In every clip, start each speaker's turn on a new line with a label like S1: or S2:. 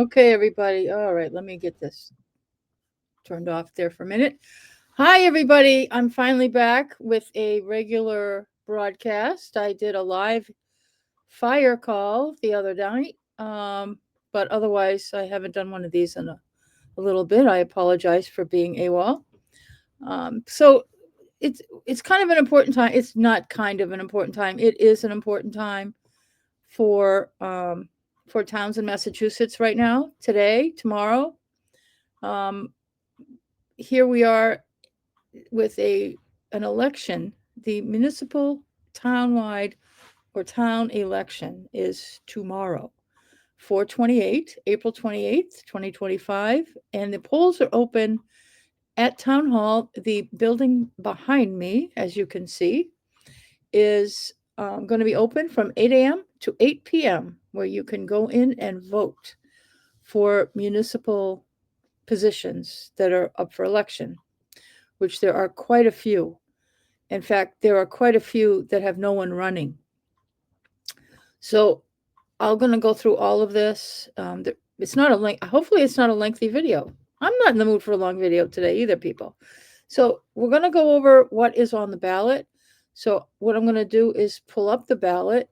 S1: Okay, everybody. All right, let me get this turned off there for a minute. Hi, everybody. I'm finally back with a regular broadcast. I did a live fire call the other night, but otherwise, I haven't done one of these in a little bit. I apologize for being AWOL. So it's kind of an important time. It's not kind of an important time. It is an important time for Townsend, Massachusetts right now, today, tomorrow. Um, Here we are with an election. The municipal townwide or town election is tomorrow, 4/28, April 28th, 2025, and the polls are open at Town Hall. The building behind me, as you can see, is going to be open from 8 a.m. to 8 p.m., where you can go in and vote for municipal positions that are up for election, which there are quite a few. In fact, there are quite a few that have no one running. So I'm going to go through all of this. It's not hopefully it's not a lengthy video. I'm not in the mood for a long video today either, people. So we're going to go over what is on the ballot. So what I'm going to do is pull up the ballot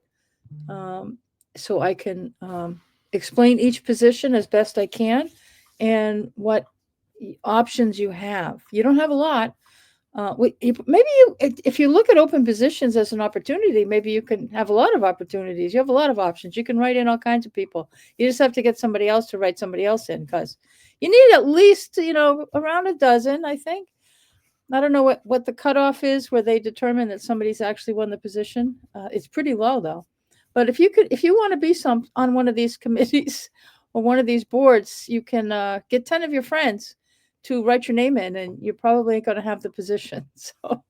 S1: so I can explain each position as best I can and what options you have. You don't have a lot. If you look at open positions as an opportunity, maybe you can have a lot of opportunities. You have a lot of options. You can write in all kinds of people. You just have to get somebody else to write somebody else in, because you need at least, around a dozen, I think. I don't know what the cutoff is where they determine that somebody's actually won the position. It's pretty low though. But if you want to be on one of these committees or one of these boards, you can get 10 of your friends to write your name in, and you're probably going to have the position. So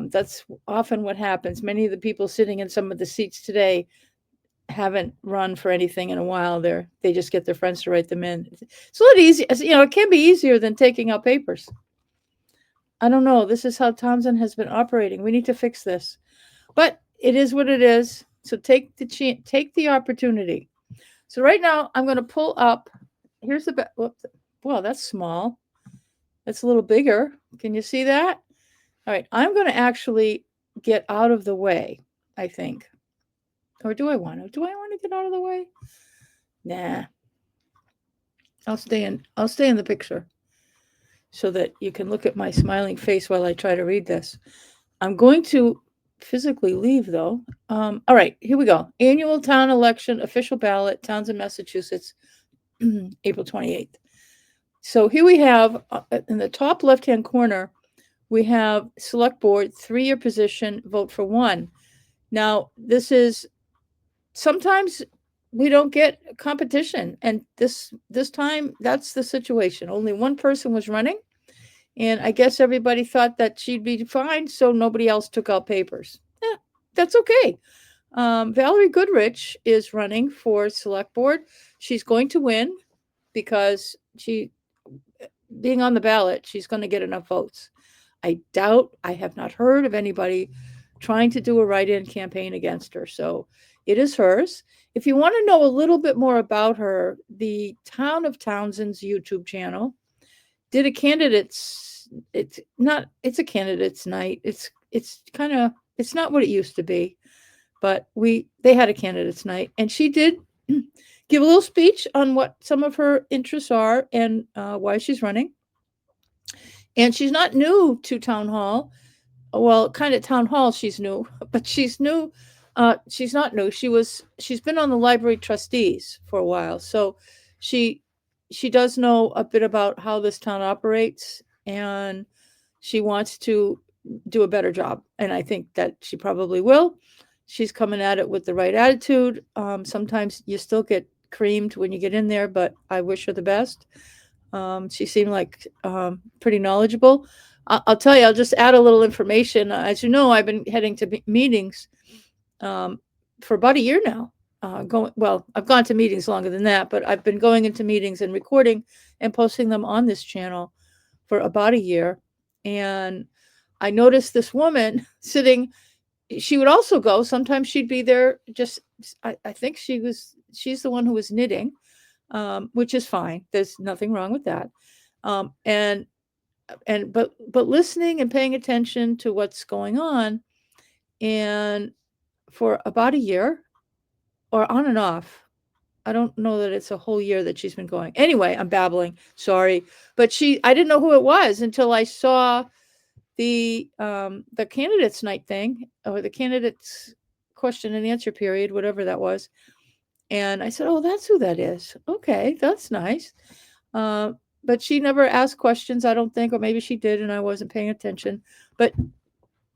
S1: that's often what happens. Many of the people sitting in some of the seats today haven't run for anything in a while. They just get their friends to write them in. It's a lot easier. It can be easier than taking out papers. I don't know. This is how Townsend has been operating. We need to fix this, but it is what it is. So take the opportunity. So right now I'm going to pull up. Here's the whoops. Well, that's small. That's a little bigger. Can you see that? All right. I'm going to actually get out of the way, I think. Or do I want to? Do I want to get out of the way? Nah. I'll stay in the picture so that you can look at my smiling face while I try to read this. I'm going to physically leave, though. All right, here we go. Annual town election, official ballot, Townsend, Massachusetts, April 28th. So here we have, in the top left-hand corner, we have select board, 3-year position, vote for one. Now, this is, sometimes we don't get competition, and this time, that's the situation. Only one person was running, and I guess everybody thought that she'd be fine, so nobody else took out papers. That's okay. Valerie Goodrich is running for select board. She's going to win because being on the ballot, she's going to get enough votes. I have not heard of anybody trying to do a write-in campaign against her, so it is hers. If you want to know a little bit more about her, the Town of Townsend's YouTube channel did a candidates. It's a candidates night. It's not what it used to be, but they had a candidates night, and she did give a little speech on what some of her interests are and why she's running. And she's not new to town hall. Well, kind of town hall, she's new, but she's new. She's not new. She's been on the library trustees for a while, so she does know a bit about how this town operates, and she wants to do a better job. And I think that she probably will. She's coming at it with the right attitude. Sometimes you still get creamed when you get in there, but I wish her the best. She seemed like pretty knowledgeable. I'll tell you, I'll just add a little information. As you know, I've been heading to meetings for about a year now. I've gone to meetings longer than that, but I've been going into meetings and recording and posting them on this channel for about a year. And I noticed this woman sitting. She would also go. Sometimes she'd be there. I think she's the one who was knitting. which is fine. There's nothing wrong with that. Um, and but listening and paying attention to what's going on, and for about a year or on and off. I don't know that it's a whole year that she's been going. Anyway, I'm babbling. Sorry, but I didn't know who it was until I saw the candidates night thing, or the candidates question and answer period, whatever that was. And I said, "Oh, that's who that is. Okay, that's nice." Uh, but she never asked questions, I don't think, or maybe she did, and I wasn't paying attention. But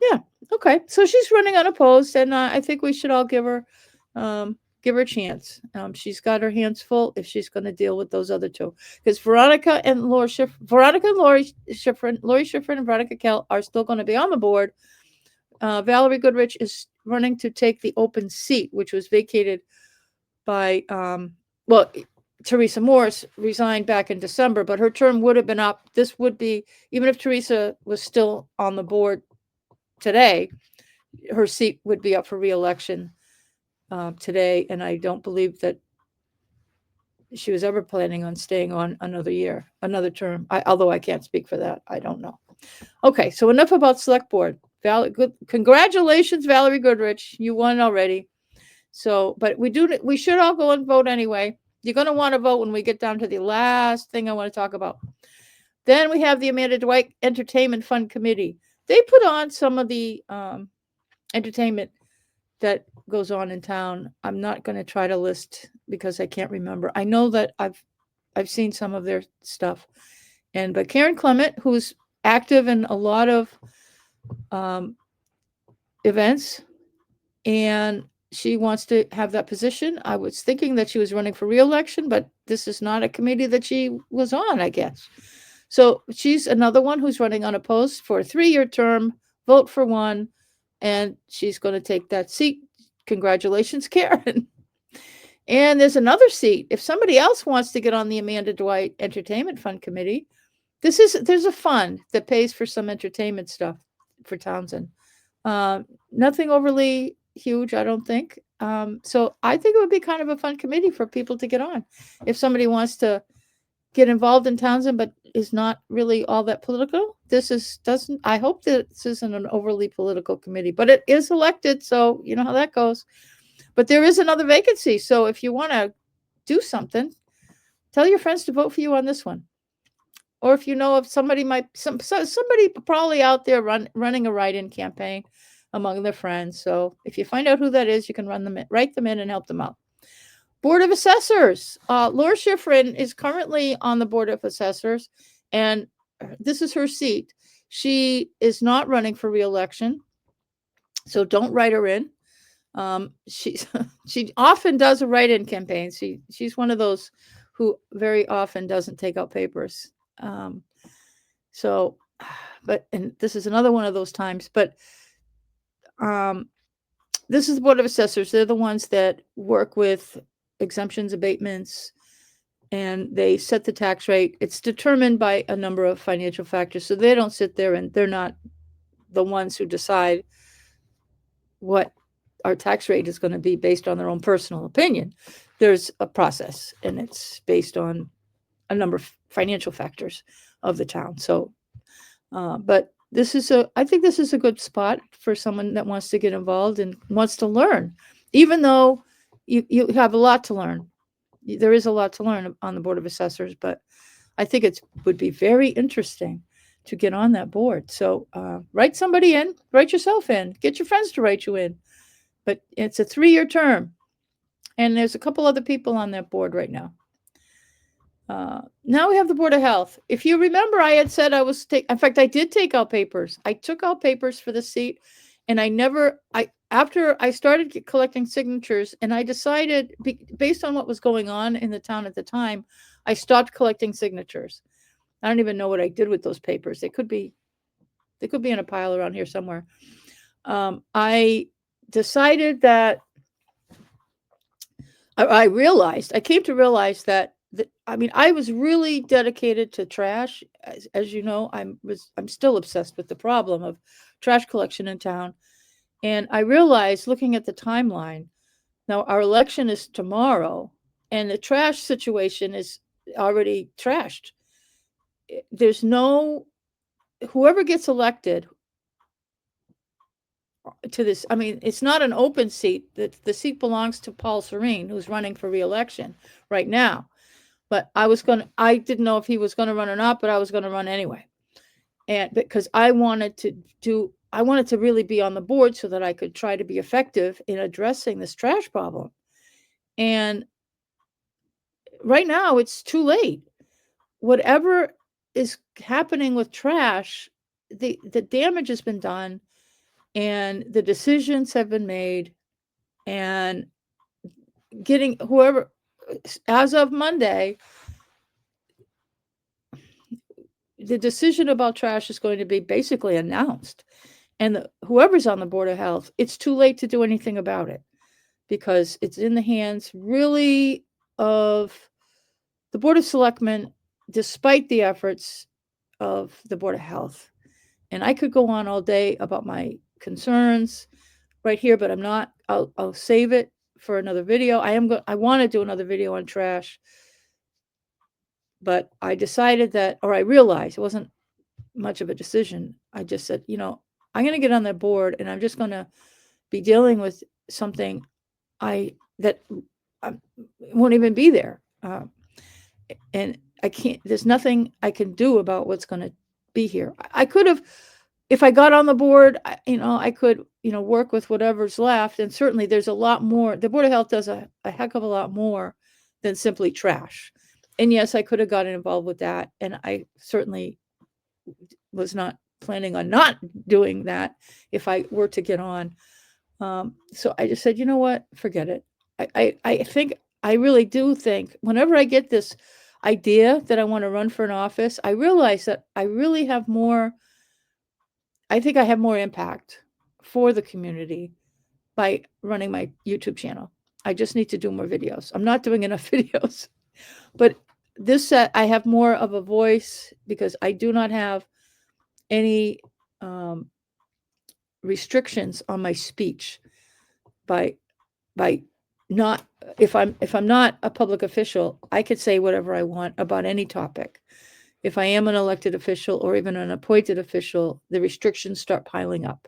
S1: yeah, okay. So she's running unopposed, and I think we should all give her a chance. She's got her hands full if she's going to deal with those other two, because Veronica and Lori Schifrin and Veronica Kell are still going to be on the board. Valerie Goodrich is running to take the open seat, which was vacated by well, Teresa Morris resigned back in December, but her term would have been up. This would be, even if Teresa was still on the board today, her seat would be up for reelection today, and I don't believe that she was ever planning on staying on another term. Although I can't speak for that, I don't know. Okay, so enough about select board. Congratulations, Valerie Goodrich, you won already. So, but we should all go and vote anyway. You're going to want to vote when we get down to the last thing I want to talk about. Then we have the Amanda Dwight Entertainment Fund Committee. They put on some of the entertainment that goes on in town. I'm not going to try to list because I can't remember. I know that I've seen some of their stuff, but Karen Clement, who's active in a lot of events, and she wants to have that position. I was thinking that she was running for reelection, but this is not a committee that she was on, I guess. So she's another one who's running unopposed for a 3-year term, vote for one, and she's going to take that seat. Congratulations, Karen. And there's another seat. If somebody else wants to get on the Amanda Dwight Entertainment Fund Committee, there's a fund that pays for some entertainment stuff for Townsend. Nothing overly huge, I don't think. So I think it would be kind of a fun committee for people to get on. If somebody wants to get involved in Townsend but is not really all that political, I hope that this isn't an overly political committee, but it is elected, so you know how that goes. But there is another vacancy, so if you want to do something, tell your friends to vote for you on this one. Or if you know of somebody somebody probably out there running a write-in campaign among their friends. So if you find out who that is, you can write them in and help them out. Board of Assessors. Laura Schifrin is currently on the Board of Assessors, and this is her seat. She is not running for reelection, so don't write her in. She often does a write-in campaign. She's one of those who very often doesn't take out papers. And this is another one of those times. But this is the Board of Assessors. They're the ones that work with exemptions, abatements, and they set the tax rate. It's determined by a number of financial factors. So they don't sit there, and they're not the ones who decide what our tax rate is going to be based on their own personal opinion. There's a process, and it's based on a number of financial factors of the town. So, but I think this is a good spot for someone that wants to get involved and wants to learn, even though you have a lot to learn. There is a lot to learn on the Board of Assessors, but I think it would be very interesting to get on that board. So write somebody in, write yourself in, get your friends to write you in. But it's a 3-year term, and there's a couple other people on that board right now. Now we have the Board of Health. If you remember, I had said in fact, I did take out papers. I took out papers for the seat, and after I started collecting signatures, and I decided, based on what was going on in the town at the time, I stopped collecting signatures. I don't even know what I did with those papers. They could be in a pile around here somewhere. I decided that I came to realize that I was really dedicated to trash. As you know, I'm still obsessed with the problem of trash collection in town. And I realized, looking at the timeline, now our election is tomorrow, and the trash situation is already trashed. There's no, whoever gets elected to this, I mean, it's not an open seat. The seat belongs to Paul Serene, who's running for reelection right now. But I didn't know if he was gonna run or not, but I was gonna run anyway. And because I wanted to really be on the board so that I could try to be effective in addressing this trash problem. And right now it's too late. Whatever is happening with trash, the damage has been done and the decisions have been made, and getting whoever, as of Monday, the decision about trash is going to be basically announced. And whoever's on the Board of Health, it's too late to do anything about it because it's in the hands really of the Board of Selectmen, despite the efforts of the Board of Health. And I could go on all day about my concerns right here, but I'm not. I'll save it for another video. I want to do another video on trash, but I decided that, or I realized it wasn't much of a decision. I just said, I'm going to get on that board and I'm just going to be dealing with something that won't even be there. And I can't, there's nothing I can do about what's going to be here. I could have, if I got on the board, I could, work with whatever's left. And certainly there's a lot more. The Board of Health does a heck of a lot more than simply trash. And yes, I could have gotten involved with that. And I certainly was not planning on not doing that if I were to get on. So I just said, you know what, forget it. I really do think whenever I get this idea that I want to run for an office, I realize that I really have more, I think I have more impact for the community by running my YouTube channel. I just need to do more videos. I'm not doing enough videos, but I have more of a voice because I do not have any restrictions on my speech by not, if I'm not a public official, I could say whatever I want about any topic. If I am an elected official or even an appointed official, the restrictions start piling up.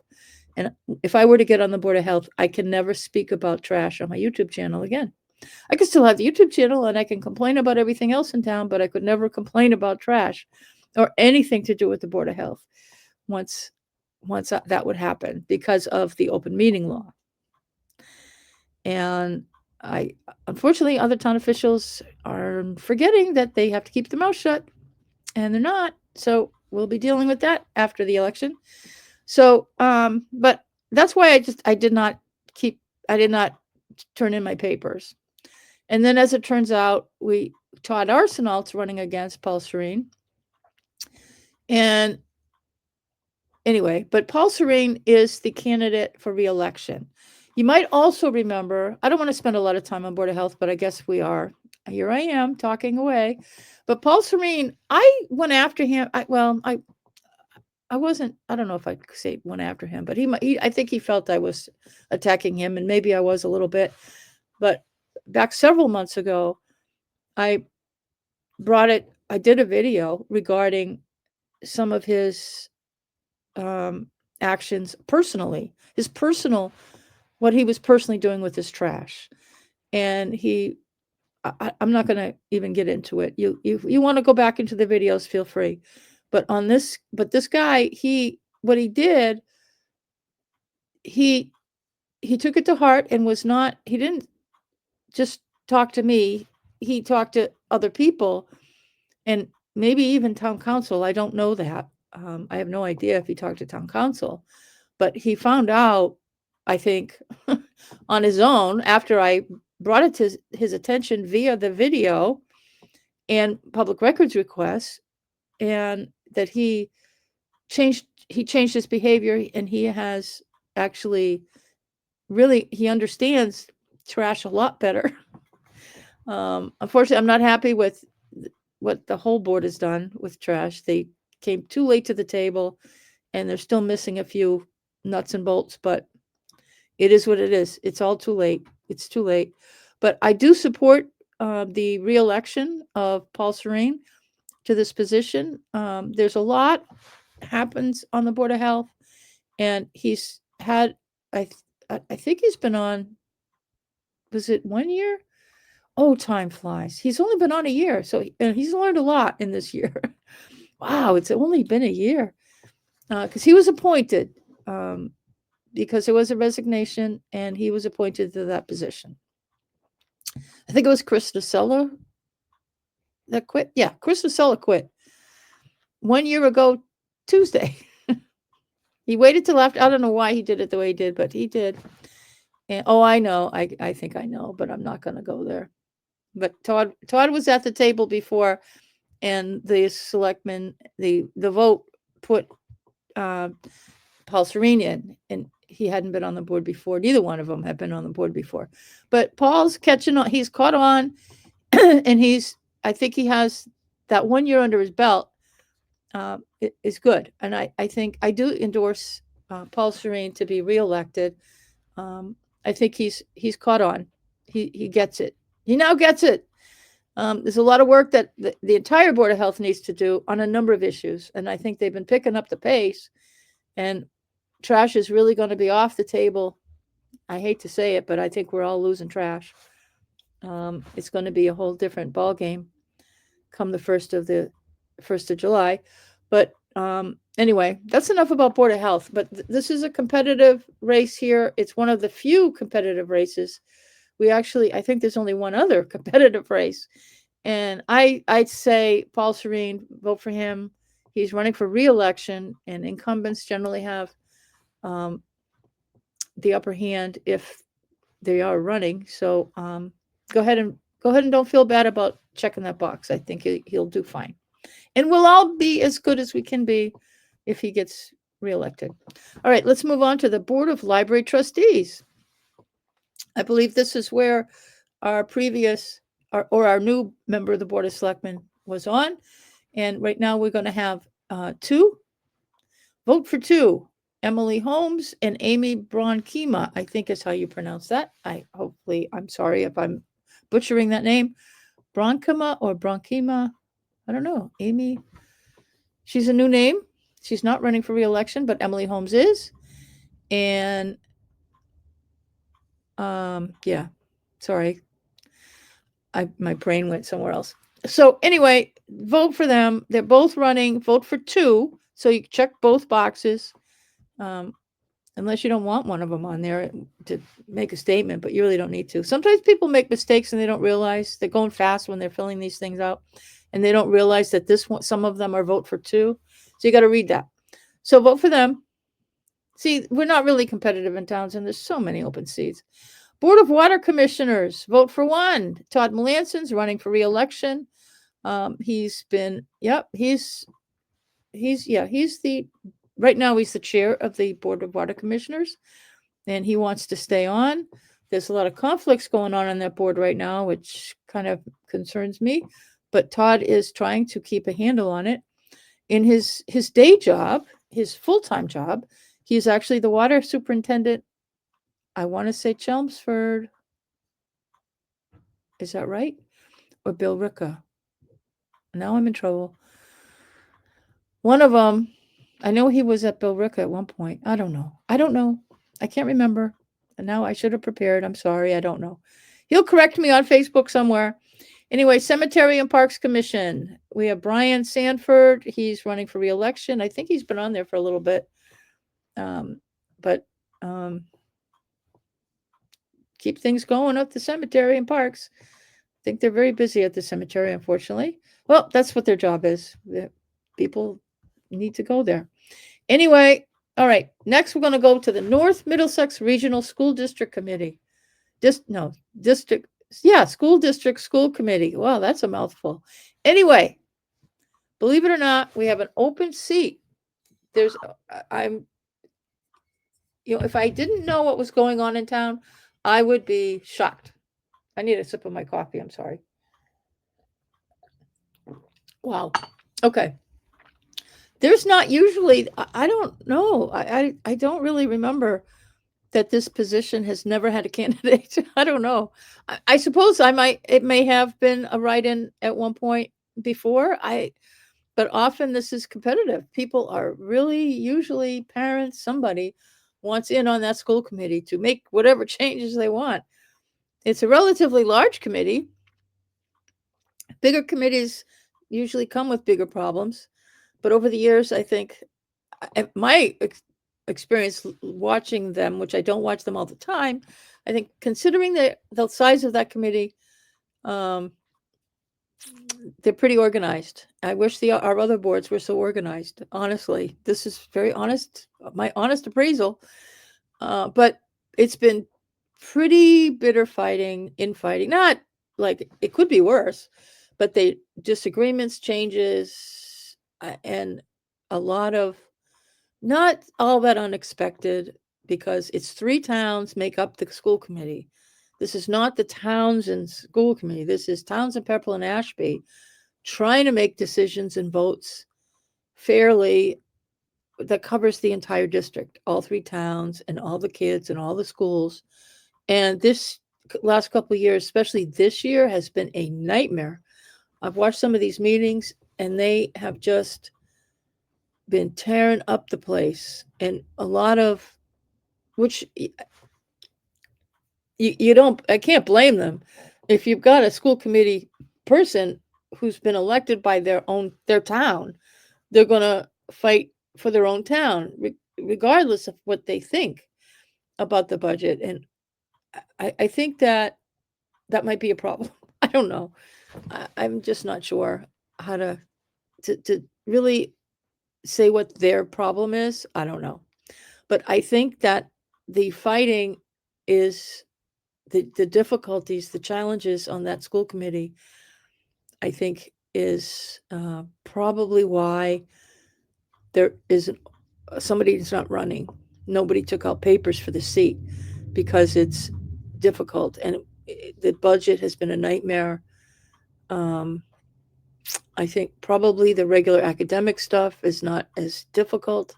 S1: And if I were to get on the Board of Health, I can never speak about trash on my YouTube channel again. I could still have the YouTube channel and I can complain about everything else in town, but I could never complain about trash or anything to do with the Board of Health once that would happen because of the open meeting law. And unfortunately, other town officials are forgetting that they have to keep their mouth shut, and they're not. So we'll be dealing with that after the election. So, but that's why I did not turn in my papers. And then as it turns out, Todd Arsenault's running against Paul Serene. And anyway, but Paul Serene is the candidate for reelection. You might also remember, I don't want to spend a lot of time on Board of Health, but I guess we are. Here I am talking away. But Paul Serene, I went after him. I wasn't, I don't know if I could say went after him, but I think he felt I was attacking him, and maybe I was a little bit. But back several months ago, I did a video regarding some of his actions personally, what he was personally doing with his trash. And I'm not going to even get into it. You want to go back into the videos, feel free. But this guy, what he did, he took it to heart and he didn't just talk to me. He talked to other people and maybe even town council. I don't know that. I have no idea if he talked to town council, but he found out, I think, on his own after I brought it to his attention via the video and public records requests, and that he changed his behavior, and he has actually he understands trash a lot better. Unfortunately, I'm not happy with what the whole board has done with trash. They came too late to the table, and they're still missing a few nuts and bolts, but it is what it is. It's all too late. It's too late. But I do support the reelection of Paul Serene to this position. There's a lot happens on the Board of Health, and he's had, I, I think he's been on, was it 1 year? Oh, time flies. He's only been on a year, so and he's learned a lot in this year. Wow, it's only been a year because he was appointed because there was a resignation, and he was appointed to that position. I think it was Chris Nacella that quit. Yeah, Chris Nacella quit 1 year ago Tuesday. He waited till after. I don't know why he did it the way he did, but he did. And I know. I think I know, but I'm not going to go there. But Todd was at the table before, and the selectmen, the vote put Paul Serene in, and he hadn't been on the board before. Neither one of them had been on the board before. But Paul's catching on. He's caught on, and I think he has that 1 year under his belt is good. And I think I do endorse Paul Serene to be reelected. I think he's caught on. He gets it. He now gets it. There's a lot of work that the entire Board of Health needs to do on a number of issues, and I think they've been picking up the pace, and trash is really going to be off the table. I hate to say it, but I think we're all losing trash. It's going to be a whole different ball game come the 1st of July. But anyway, that's enough about Board of Health. But this is a competitive race here. It's one of the few competitive races. I think there's only one other competitive race. And I'd say Paul Serene, vote for him. He's running for re-election, and incumbents generally have the upper hand if they are running. So go ahead and don't feel bad about checking that box. I think he'll do fine. And we'll all be as good as we can be if he gets reelected. All right, let's move on to the Board of Library Trustees. I believe this is where our previous or our new member of the Board of Selectmen was on. And right now we're going to have two. Vote for two. Emily Holmes and Amy Bronkema, I think is how you pronounce that. I'm sorry if I'm butchering that name. Bronkema or Bronkema, I don't know. Amy, she's a new name. She's not running for re-election, but Emily Holmes is. And yeah, sorry. My brain went somewhere else. So anyway, vote for them. They're both running. Vote for two. So you check both boxes. Unless you don't want one of them on there to make a statement, but you really don't need to. Sometimes people make mistakes and they don't realize they're going fast when they're filling these things out, and they don't realize that some of them are vote for two. So you got to read that. So vote for them. See, we're not really competitive in Townsend. There's so many open seats. Board of Water Commissioners, vote for one. Todd Melanson's running for re-election. He's right now he's the chair of the Board of Water Commissioners, and he wants to stay on. There's a lot of conflicts going on that board right now, which kind of concerns me, but Todd is trying to keep a handle on it. In his day job, his full-time job, he's actually the water superintendent. I want to say Chelmsford. Is that right? Or Bill Ricca? Now I'm in trouble. One of them, I know he was at Bill Ricca at one point. I don't know. I can't remember. And now I should have prepared. I'm sorry. I don't know. He'll correct me on Facebook somewhere. Anyway, Cemetery and Parks Commission. We have Brian Sanford. He's running for re-election. I think he's been on there for a little bit. But keep things going at the cemetery and parks. I think they're very busy at the cemetery, unfortunately. Well, that's what their job is. People need to go there. Anyway, all right. Next, we're going to go to the North Middlesex Regional School District Committee. School District School Committee. Wow, that's a mouthful. Anyway, believe it or not, we have an open seat. If I didn't know what was going on in town, I would be shocked. I need a sip of my coffee. I'm sorry. Wow. Okay. There's not usually, I don't know. I don't really remember that this position has never had a candidate. I don't know. I suppose it may have been a write-in at one point before. But often this is competitive. People are really, usually parents, somebody wants in on that school committee to make whatever changes they want. It's a relatively large committee. Bigger committees usually come with bigger problems. But over the years, I think my experience watching them, which I don't watch them all the time, I think considering the size of that committee, um, they're pretty organized. I wish our other boards were so organized. Honestly, this is very honest, my honest appraisal. But it's been pretty bitter fighting, infighting. Not like it could be worse, but they disagreements, changes, and a lot of not all that unexpected because it's 3 towns make up the school committee. This is not the Townsend school committee. This is Townsend, Pepperell, and Ashby trying to make decisions and votes fairly that covers the entire district, all 3 towns and all the kids and all the schools. And this last couple of years, especially this year, has been a nightmare. I've watched some of these meetings and they have just been tearing up the place, and a lot of which you don't, I can't blame them. If you've got a school committee person who's been elected by their town, they're going to fight for their own town regardless of what they think about the budget. And I think that might be a problem. I don't know. I'm just not sure how to really say what their problem is. I don't know. But I think that the fighting is the difficulties, the challenges on that school committee, I think is probably why there isn't somebody's not running. Nobody took out papers for the seat because it's difficult and the budget has been a nightmare. Um, I think probably the regular academic stuff is not as difficult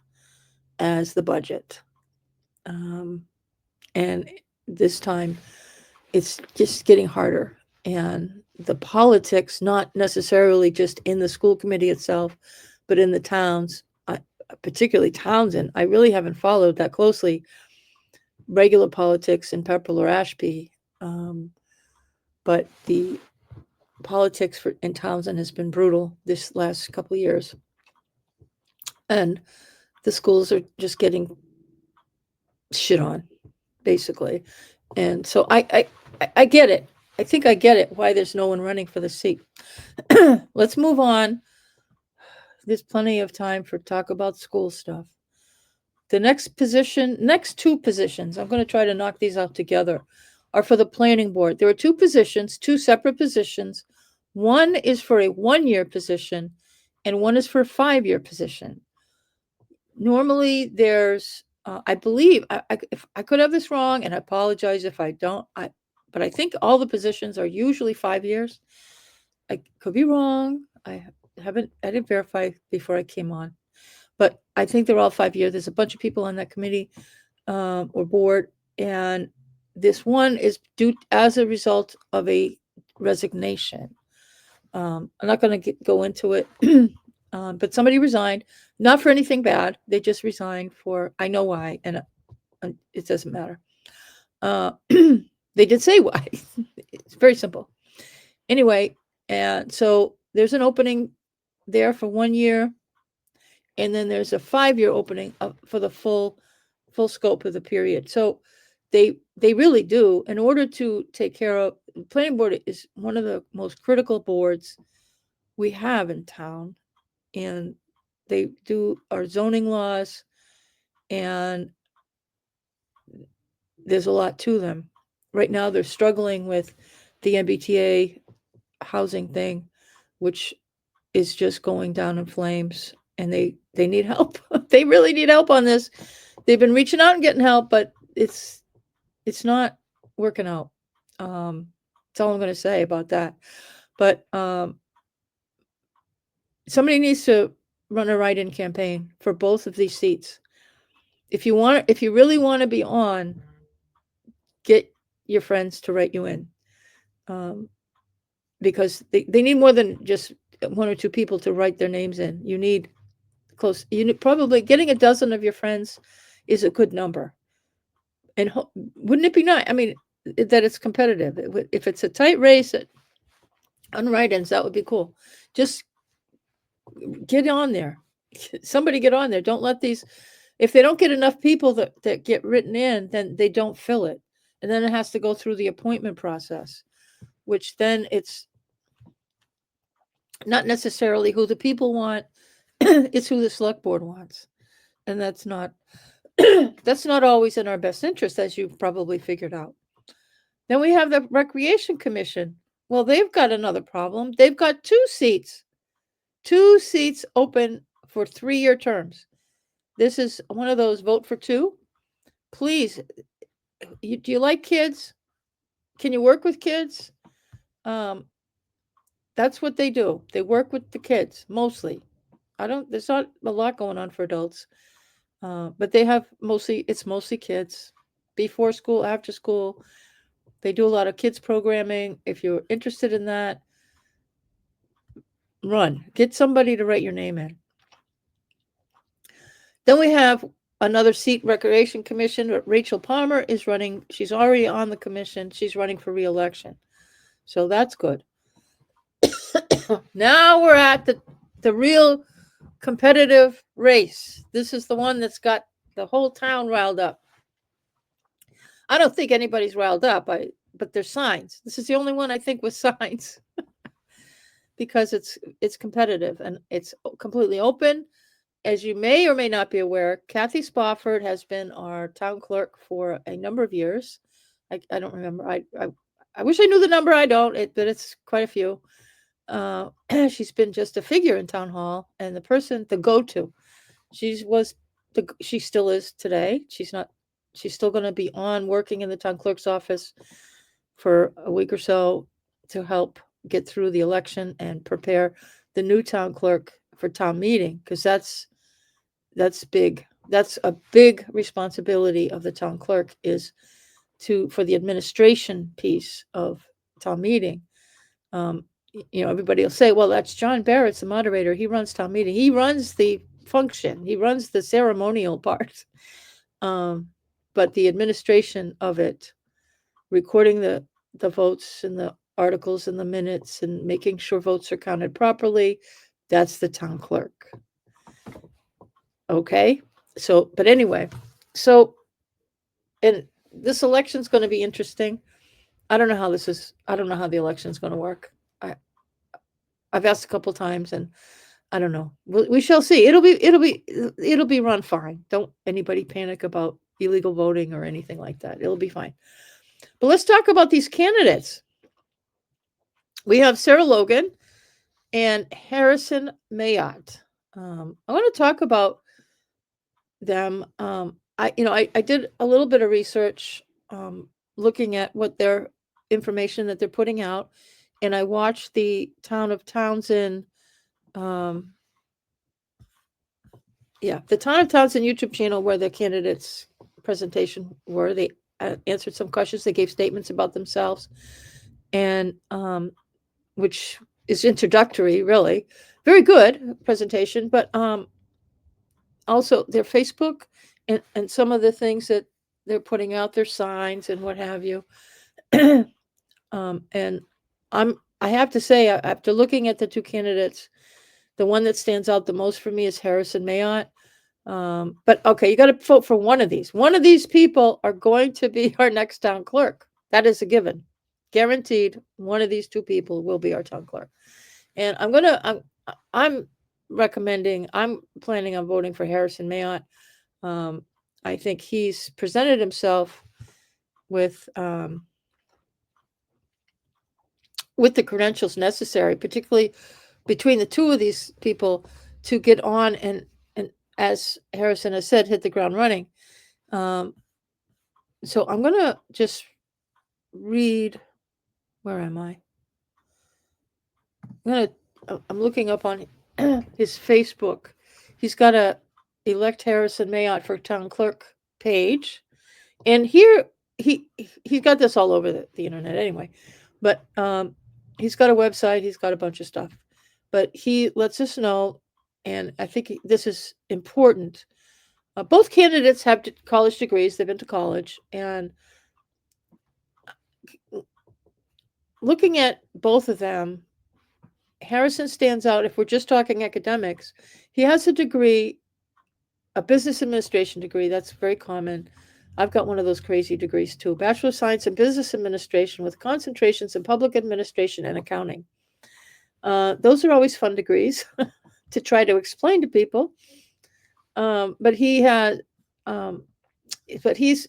S1: as the budget. And this time it's just getting harder. And the politics, not necessarily just in the school committee itself, but in the towns, particularly Townsend. I really haven't followed that closely regular politics in Pepperell or Ashby, but the politics in Townsend has been brutal this last couple of years, and the schools are just getting shit on, basically. And so I get it. I think I get it why there's no one running for the seat. Let's move on. There's plenty of time for talk about school stuff. The next two positions, I'm going to try to knock these out together, are for the planning board. There are two positions, two separate positions. One is for a 1-year position and one is for a 5-year position. Normally there's, I believe, if I could have this wrong, and I apologize if I don't, but I think all the positions are usually 5 years. I could be wrong. I didn't verify before I came on, but I think they're all 5 years. There's a bunch of people on that committee or board, and this one is due as a result of a resignation. I'm not going to go into it, but somebody resigned, not for anything bad. They just resigned for, I know why, and it doesn't matter. They did say why. It's very simple. Anyway, and so there's an opening there for 1 year, and then there's a 5-year opening for the full scope of the period. So they really do, in order to take care of, the planning board is one of the most critical boards we have in town, and they do our zoning laws, and there's a lot to them. Right now they're struggling with the MBTA housing thing, which is just going down in flames, and they need help. They really need help on this. They've been reaching out and getting help, but it's not working out. That's all I'm going to say about that. But somebody needs to run a write-in campaign for both of these seats. If you really want to be on, get your friends to write you in, um, because they need more than just one or two people to write their names in. You need close. Probably getting a dozen of your friends is a good number. And wouldn't it be nice? I mean, that it's competitive. If it's a tight race on write-ins, that would be cool. Just get on there. Somebody get on there. Don't let these. If they don't get enough people that get written in, then they don't fill it, and then it has to go through the appointment process, which then it's not necessarily who the people want. It's who the select board wants, and that's not that's not always in our best interest, as you've probably figured out. Then we have the Recreation Commission. Well, they've got another problem. They've got two seats open for 3-year terms. This is one of those vote for two. Please, do you like kids? Can you work with kids? Um, that's what they do. They work with the kids mostly. There's not a lot going on for adults, but they have it's mostly kids, before school, after school. They do a lot of kids programming. If you're interested in that, get somebody to write your name in. Then we have another seat, Recreation Commission. Rachel Palmer is running. She's already on the commission. She's running for re-election. So that's good. Now we're at the real competitive race. This is the one that's got the whole town riled up. I don't think anybody's riled up, but there's signs. This is the only one I think with signs because it's competitive and it's completely open. As you may or may not be aware, Kathy Spofford has been our town clerk for a number of years. I don't remember. I wish I knew the number. I don't, but it's quite a few. She's been just a figure in town hall and the go-to. She still is today. She's still going to be on working in the town clerk's office for a week or so to help get through the election and prepare the new town clerk for town meeting, because that's big. That's a big responsibility of the town clerk, is for the administration piece of town meeting. Everybody will say, well, that's John Barrett's the moderator. He runs town meeting. He runs the function. He runs the ceremonial part. But the administration of it, recording the votes and the articles and the minutes and making sure votes are counted properly, that's the town clerk. Okay. But anyway, and this election's going to be interesting. I don't know how the election's going to work. I've asked a couple times and I don't know. We shall see. It'll be run fine. Don't anybody panic about illegal voting or anything like that. It'll be fine. But let's talk about these candidates. We have Sarah Logan and Harrison Mayotte. I want to talk about them. I did a little bit of research, looking at what their information that they're putting out, and I watched the town of Townsend. The town of Townsend YouTube channel where the candidates' presentation were. They answered some questions. They gave statements about themselves, and which is introductory, really. Very good presentation, but also their Facebook and some of the things that they're putting out, their signs and what have you. And I have to say, after looking at the two candidates, the one that stands out the most for me is Harrison Mayotte. But okay, you got to vote for one of these. One of these people are going to be our next town clerk. That is a given. Guaranteed, one of these two people will be our town clerk. And I'm planning on voting for Harrison Mayotte. I think he's presented himself with the credentials necessary, particularly between the two of these people, to get on and as Harrison has said, hit the ground running. So I'm going to just read. Where am I? I'm looking up on his Facebook. He's got elect Harrison Mayotte for town clerk page. And here he's got this all over the internet anyway. But he's got a website, he's got a bunch of stuff. But he lets us know, and I think this is important. Both candidates have college degrees, they've been to college, and looking at both of them, Harrison stands out. If we're just talking academics, he has a degree, a business administration degree. That's very common. I've got one of those crazy degrees too. Bachelor of Science in Business Administration with concentrations in public administration and accounting. Those are always fun degrees to try to explain to people. But he had, but he's,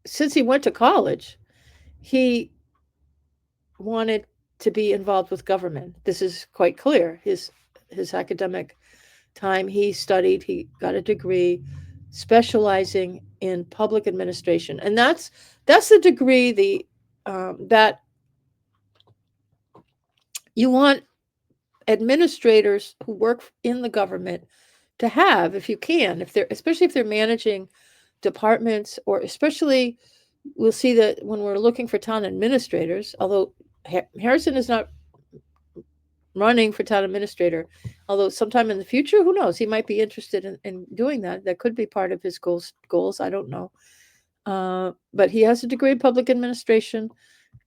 S1: since he went to college, he wanted to be involved with government. This is quite clear. His academic time, he studied, he got a degree specializing in public administration, and that's the degree that you want administrators who work in the government to have, if you can, if they're, especially if they're managing departments, or especially we'll see that when we're looking for town administrators, although Harrison is not running for town administrator, although sometime in the future, who knows, he might be interested in doing that. That could be part of his goals. I don't know. But he has a degree in public administration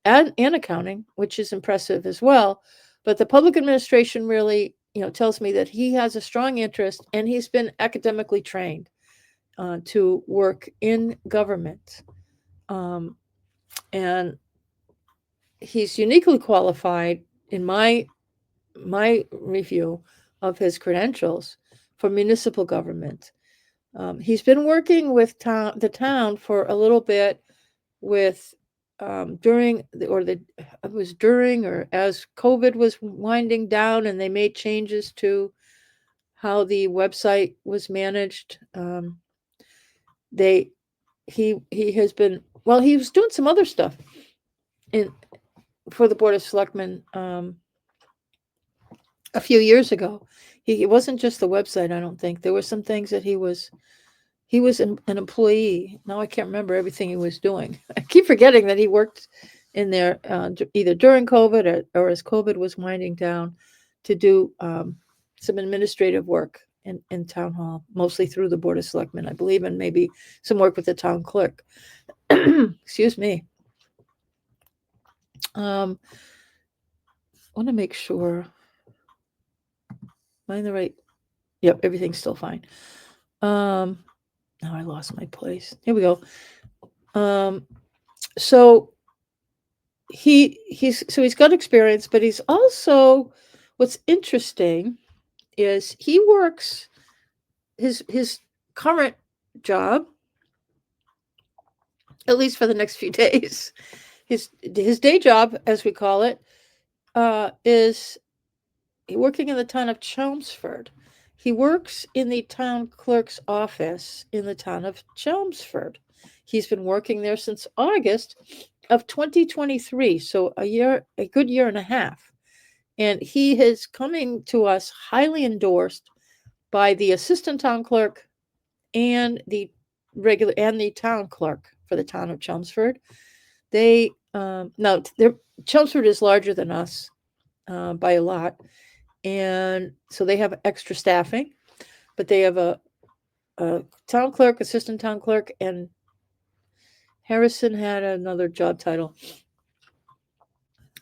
S1: and accounting, which is impressive as well. But the public administration really, tells me that he has a strong interest, and he's been academically trained to work in government. And he's uniquely qualified, in my review of his credentials, for municipal government. He's been working with the town for a little bit with during or as COVID was winding down, and they made changes to how the website was managed. He has been, well, he was doing some other stuff for the Board of Selectmen a few years ago. It wasn't just the website, I don't think. There were some things that he was an employee. Now I can't remember everything he was doing. I keep forgetting that he worked in there either during COVID or as COVID was winding down, to do some administrative work in town hall, mostly through the Board of Selectmen, I believe, and maybe some work with the town clerk. Excuse me. I want to make sure. Am I in the right? Yep, everything's still fine. Now I lost my place. Here we go. So he's got experience, but he's also, what's interesting is he works his current job, at least for the next few days. His day job, as we call it, is working in the town of Chelmsford. He works in the town clerk's office in the town of Chelmsford. He's been working there since August of 2023, so a good year and a half. And he is coming to us highly endorsed by the assistant town clerk and the town clerk for the town of Chelmsford. They now Chelmsford is larger than us by a lot, and so they have extra staffing, but they have a town clerk, assistant town clerk, and Harrison had another job title,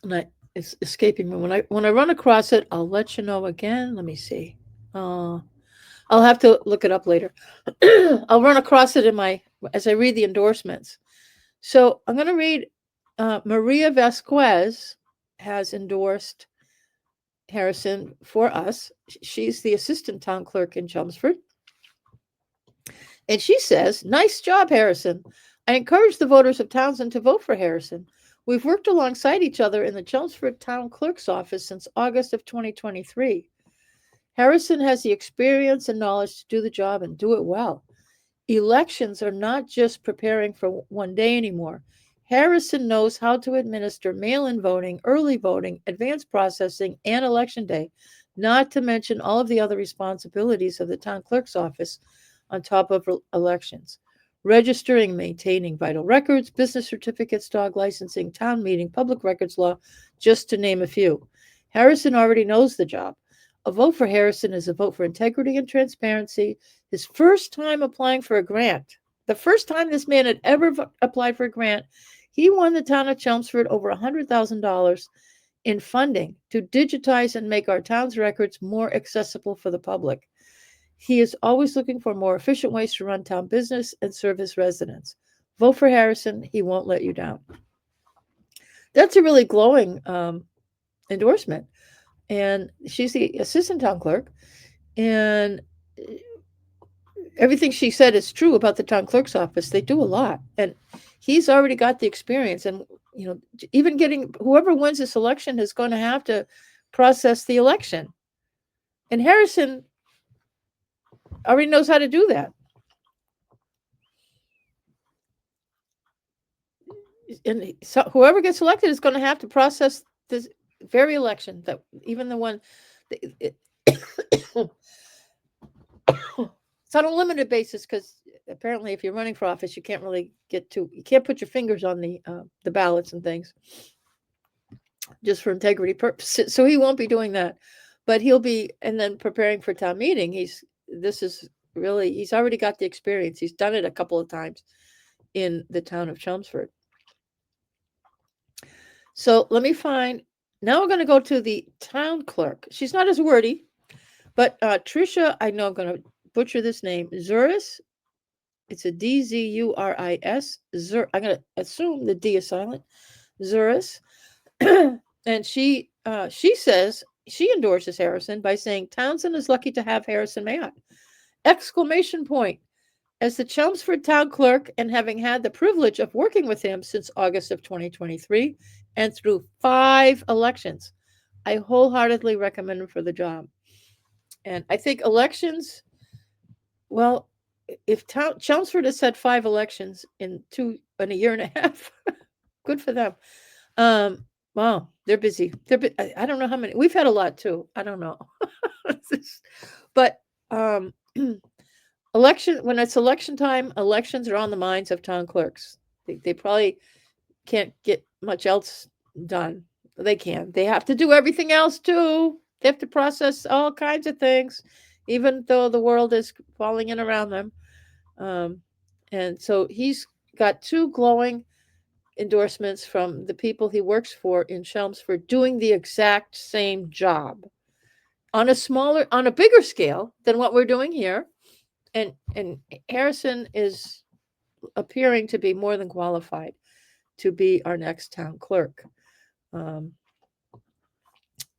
S1: and it's escaping me. When I run across it, I'll let you know again. Let me see. I'll have to look it up later. I'll run across it as I read the endorsements. So I'm going to read. Maria Vasquez has endorsed Harrison for us. She's the assistant town clerk in Chelmsford. And she says, "Nice job, Harrison. I encourage the voters of Townsend to vote for Harrison. We've worked alongside each other in the Chelmsford town clerk's office since August of 2023. Harrison has the experience and knowledge to do the job and do it well. Elections are not just preparing for one day anymore. Harrison knows how to administer mail-in voting, early voting, advanced processing, and election day. not to mention all of the other responsibilities of the town clerk's office on top of elections. Registering, maintaining vital records, business certificates, dog licensing, town meeting, public records law, just to name a few. Harrison already knows the job. A vote for Harrison is a vote for integrity and transparency. His first time applying for a grant, the first time this man had ever applied for a grant, he won the town of Chelmsford over $100,000 in funding to digitize and make our town's records more accessible for the public. He is always looking for more efficient ways to run town business and serve his residents. Vote for Harrison. He won't let you down. That's a really glowing endorsement. And she's the assistant town clerk. And everything she said is true about the town clerk's office. They do a lot. And he's already got the experience. And, even getting whoever wins this election is going to have to process the election. And Harrison already knows how to do that. And so whoever gets elected is going to have to process this very election, that even the one it's on a limited basis, because apparently if you're running for office you can't really you can't put your fingers on the ballots and things, just for integrity purposes. So he won't be doing that, but he'll be, and then preparing for town meeting. He's already got the experience. He's done it a couple of times in the town of Chelmsford. So let me find. Now we're going to go to the town clerk. She's not as wordy, but Tricia, I know I'm going to butcher this name, Zuris. It's a Dzuris. I'm going to assume the D is silent. Zuris. And she says she endorses Harrison by saying Townsend is lucky to have Harrison Mayotte! Exclamation point. As the Chelmsford town clerk, and having had the privilege of working with him since August of 2023 and through 5 elections, I wholeheartedly recommend him for the job. And I think elections, well, if Chelmsford has had 5 elections in a year and a half, good for them. Wow, they're busy. I don't know how many. We've had a lot too. I don't know. But when it's election time, elections are on the minds of town clerks. They probably can't get much else done. They can. They have to do everything else too. They have to process all kinds of things, even though the world is falling in around them. And so he's got 2 glowing endorsements from the people he works for in Chelmsford doing the exact same job on a bigger scale than what we're doing here. And Harrison is appearing to be more than qualified to be our next town clerk.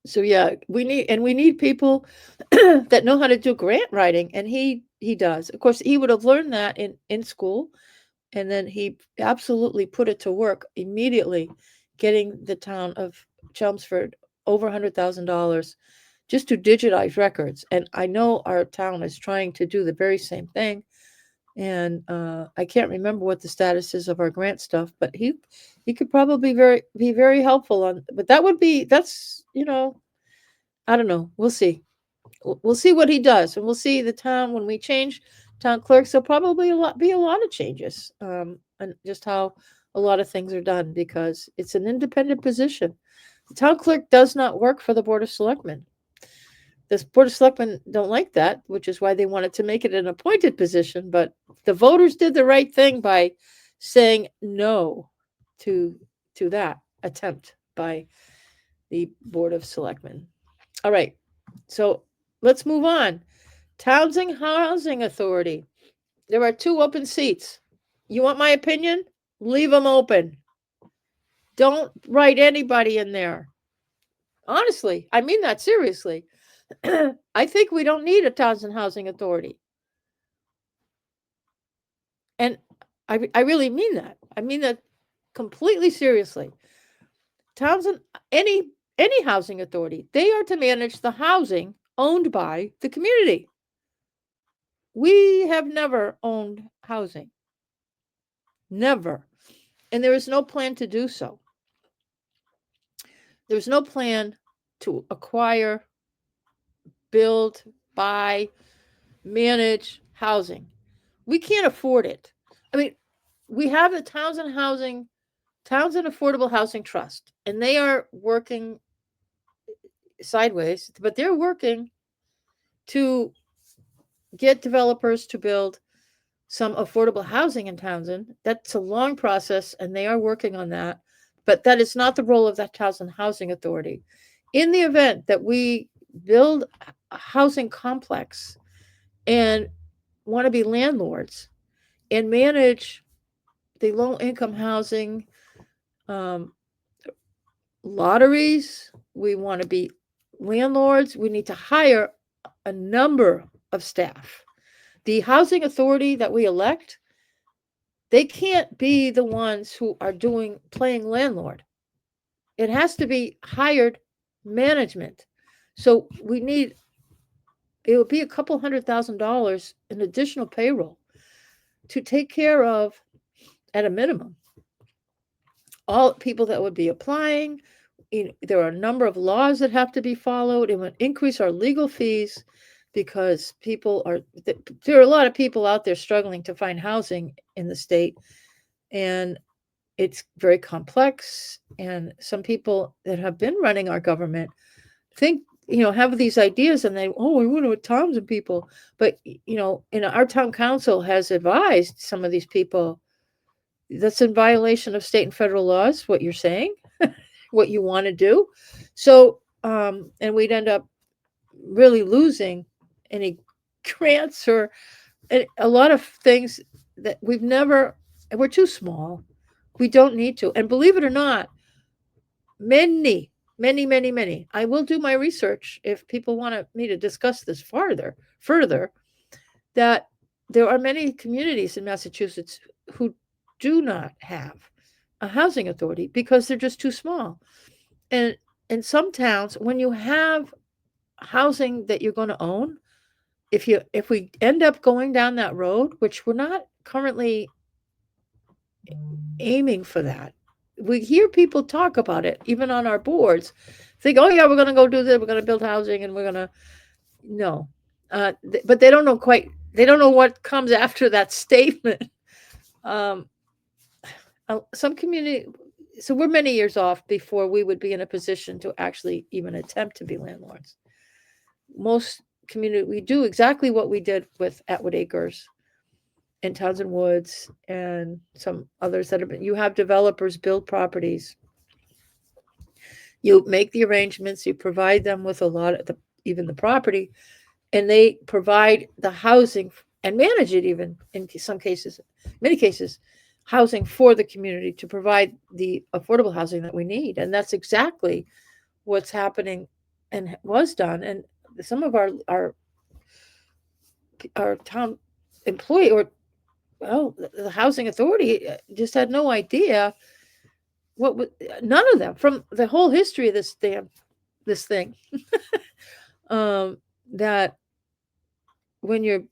S1: So yeah, we need people that know how to do grant writing, and he does. Of course, he would have learned that in school, and then he absolutely put it to work immediately, getting the town of Chelmsford over $100,000 just to digitize records. And I know our town is trying to do the very same thing. And I can't remember what the status is of our grant stuff, but he could probably be very helpful on. But that's I don't know. We'll see. We'll see what he does, and we'll see the town when we change town clerks. There'll probably be a lot of changes, and just how a lot of things are done, because it's an independent position. The town clerk does not work for the Board of Selectmen. The Board of Selectmen don't like that, which is why they wanted to make it an appointed position. But the voters did the right thing by saying no to that attempt by the Board of Selectmen. All right, so let's move on. Townsend Housing Authority. There are 2 open seats. You want my opinion? Leave them open. Don't write anybody in there. Honestly, I mean that seriously. I think we don't need a Townsend Housing Authority. And I really mean that. I mean that completely seriously. Townsend, any housing authority, they are to manage the housing owned by the community. We have never owned housing. Never. And there is no plan to do so. There's no plan to acquire build, buy, manage housing. We can't afford it. I mean, we have the Townsend Affordable Housing Trust, and they are working sideways, but they're working to get developers to build some affordable housing in Townsend. That's a long process, and they are working on that. But that is not the role of that Townsend Housing Authority. In the event that we build a housing complex and want to be landlords and manage the low income housing, um, lotteries, we want to be landlords, we need to hire a number of staff. The housing authority that we elect, they can't be the ones who are playing landlord. It has to be hired management. So it would be a couple $100,000 in additional payroll to take care of, at a minimum, all people that would be applying. There are a number of laws that have to be followed. It would increase our legal fees because there are a lot of people out there struggling to find housing in the state, and it's very complex. And some people that have been running our government think, have these ideas, and we want to Townsend people. But, our town council has advised some of these people that's in violation of state and federal laws, what you're saying, what you want to do. So, and we'd end up really losing any grants or a lot of things that we're too small. We don't need to. And believe it or not, many, many, many, many, I will do my research if people want me to discuss this further, that there are many communities in Massachusetts who do not have a housing authority because they're just too small. And in some towns, when you have housing that you're going to own, if we end up going down that road, which we're not currently aiming for that, we hear people talk about it, even on our boards, think, oh yeah, we're going to go do this, we're going to build housing, and we're going to, no. But they don't know what comes after that statement. Some community, so we're many years off before we would be in a position to actually even attempt to be landlords. Most community, we do exactly what we did with Atwood Acres and Townsend Woods and some others that you have developers build properties. You make the arrangements, you provide them with a lot of even the property, and they provide the housing and manage it, even in some cases, many cases, housing for the community to provide the affordable housing that we need. And that's exactly what's happening and was done. And some of our town employee, or the housing authority, just had no idea none of them, from the whole history of this thing, that when you're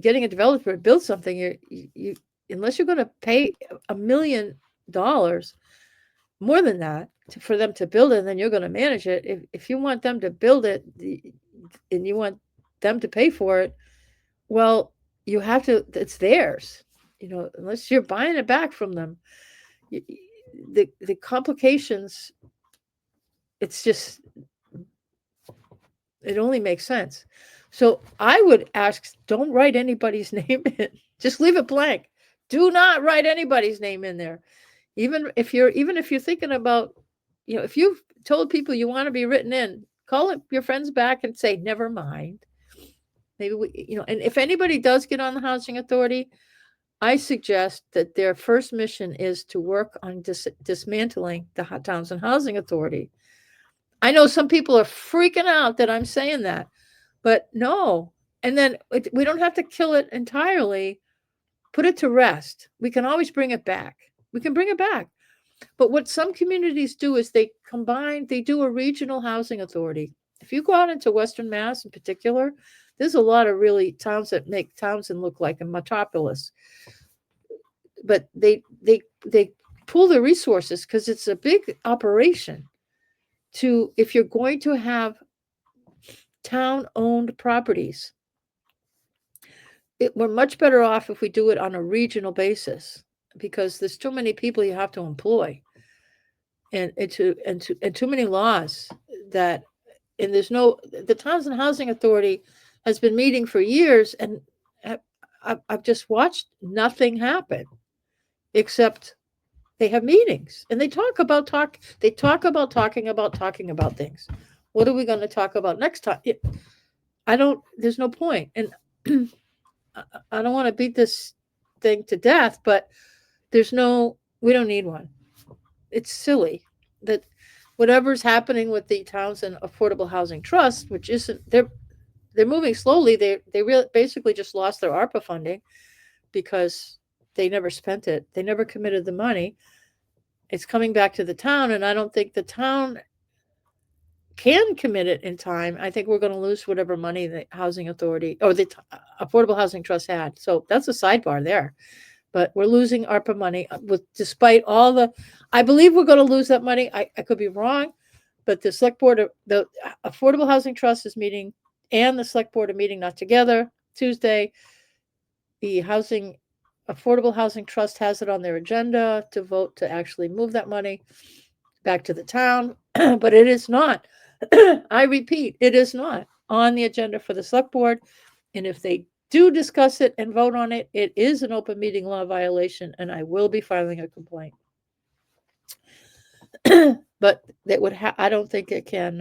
S1: getting a developer to build something, you unless you're going to pay $1 million, more than that, for them to build it, and then you're going to manage it. If you want them to build it and you want them to pay for it, well, you have to. It's theirs, unless you're buying it back from them. The complications. It's just, it only makes sense. So I would ask, don't write anybody's name in. Just leave it blank. Do not write anybody's name in there. Even if you're thinking about, if you've told people you want to be written in, call your friends back and say, never mind. Maybe and if anybody does get on the housing authority, I suggest that their first mission is to work on dismantling the Townsend Housing Authority. I know some people are freaking out that I'm saying that, but no. And then we don't have to kill it entirely. Put it to rest. We can always bring it back. We can bring it back. But what some communities do is they do a regional housing authority. If you go out into Western Mass in particular, there's a lot of really towns that make Townsend look like a metropolis. But they pool their resources because it's a big operation. If you're going to have town-owned properties. We're much better off if we do it on a regional basis because there's too many people you have to employ and too many laws that and there's no the Townsend Housing Authority has been meeting for years and I've just watched nothing happen except they have meetings and they talk about talking about things. What are we going to talk about next time? I don't there's no point. And I don't want to beat this thing to death, but we don't need one. It's silly that whatever's happening with the Townsend Affordable Housing Trust, which isn't, they're moving slowly. They really basically just lost their ARPA funding because they never spent it. They never committed the money. It's coming back to the town, and I don't think the town can commit it in time. I think we're going to lose whatever money the housing authority or the Affordable Housing Trust had. So that's a sidebar there. But we're losing ARPA money with despite all the. I believe we're going to lose that money. I could be wrong, but the select board, the Affordable Housing Trust is meeting, and the select board are meeting not together Tuesday. The Affordable Housing Trust has it on their agenda to vote to actually move that money back to the town, but it is not. I repeat, it is not on the agenda for the select board, and if they do discuss it and vote on it, it is an open meeting law violation, and I will be filing a complaint. But that would I don't think it can't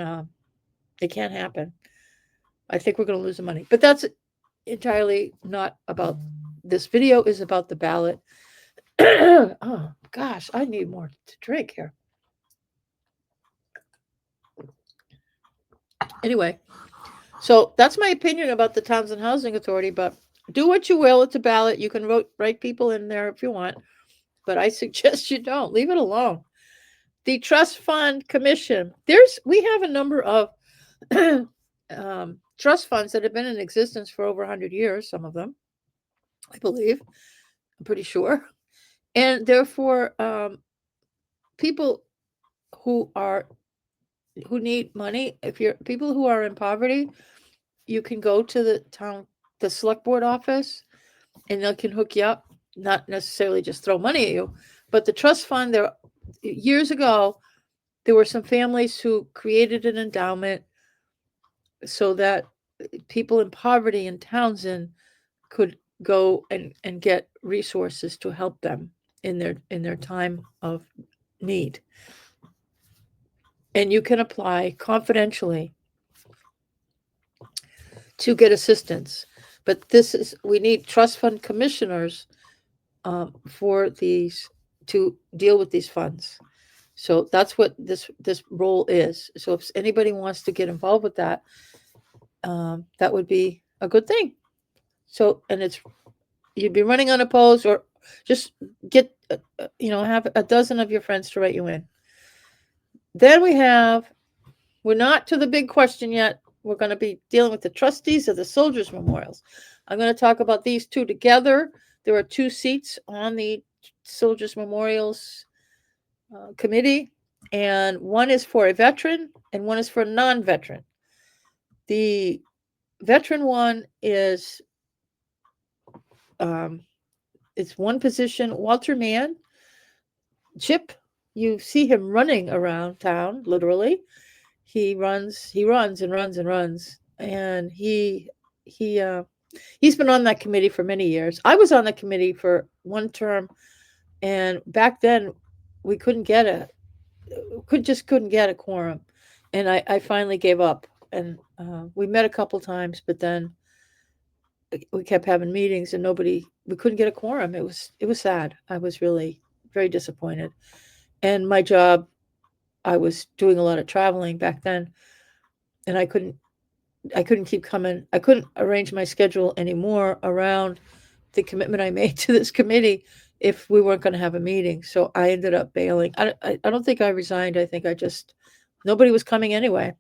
S1: happen. I think we're going to lose the money, but that's entirely not about this video. Is about the ballot. Oh gosh, I need more to drink here. Anyway, so that's my opinion about the Townsend Housing Authority, but do what you will. It's a ballot. You can write people in there if you want, but I suggest you don't. Leave it alone. The Trust Fund Commission. We have a number of trust funds that have been in existence for over 100 years, some of them, I believe. I'm pretty sure. And therefore, people who need money, if you're people who are in poverty, you can go to the select board office and they can hook you up, not necessarily just throw money at you, but the trust fund, years ago, there were some families who created an endowment so that people in poverty in Townsend could go and get resources to help them in their time of need. And you can apply confidentially to get assistance. But we need trust fund commissioners for these to deal with these funds. So that's what this role is. So if anybody wants to get involved with that, that would be a good thing. So, and you'd be running unopposed, or just get, have a dozen of your friends to write you in. Then we're not to the big question yet. We're going to be dealing with the trustees of the soldiers' memorials. I'm going to talk about these two together. There are 2 seats on the soldiers' memorials committee, and one is for a veteran and one is for a non-veteran. The veteran one is it's one position. Walter Mann, Chip, you see him running around town, literally. He runs and runs and runs, and he's been on that committee for many years. I was on the committee for one term, and back then we couldn't get a quorum, and I finally gave up. And we met a couple times, but then we kept having meetings, and we couldn't get a quorum. It was sad. I was really very disappointed. And my job, I was doing a lot of traveling back then, and I couldn't keep coming. I couldn't arrange my schedule anymore around the commitment I made to this committee if we weren't going to have a meeting. So I ended up bailing. I don't think I resigned. I think nobody was coming anyway.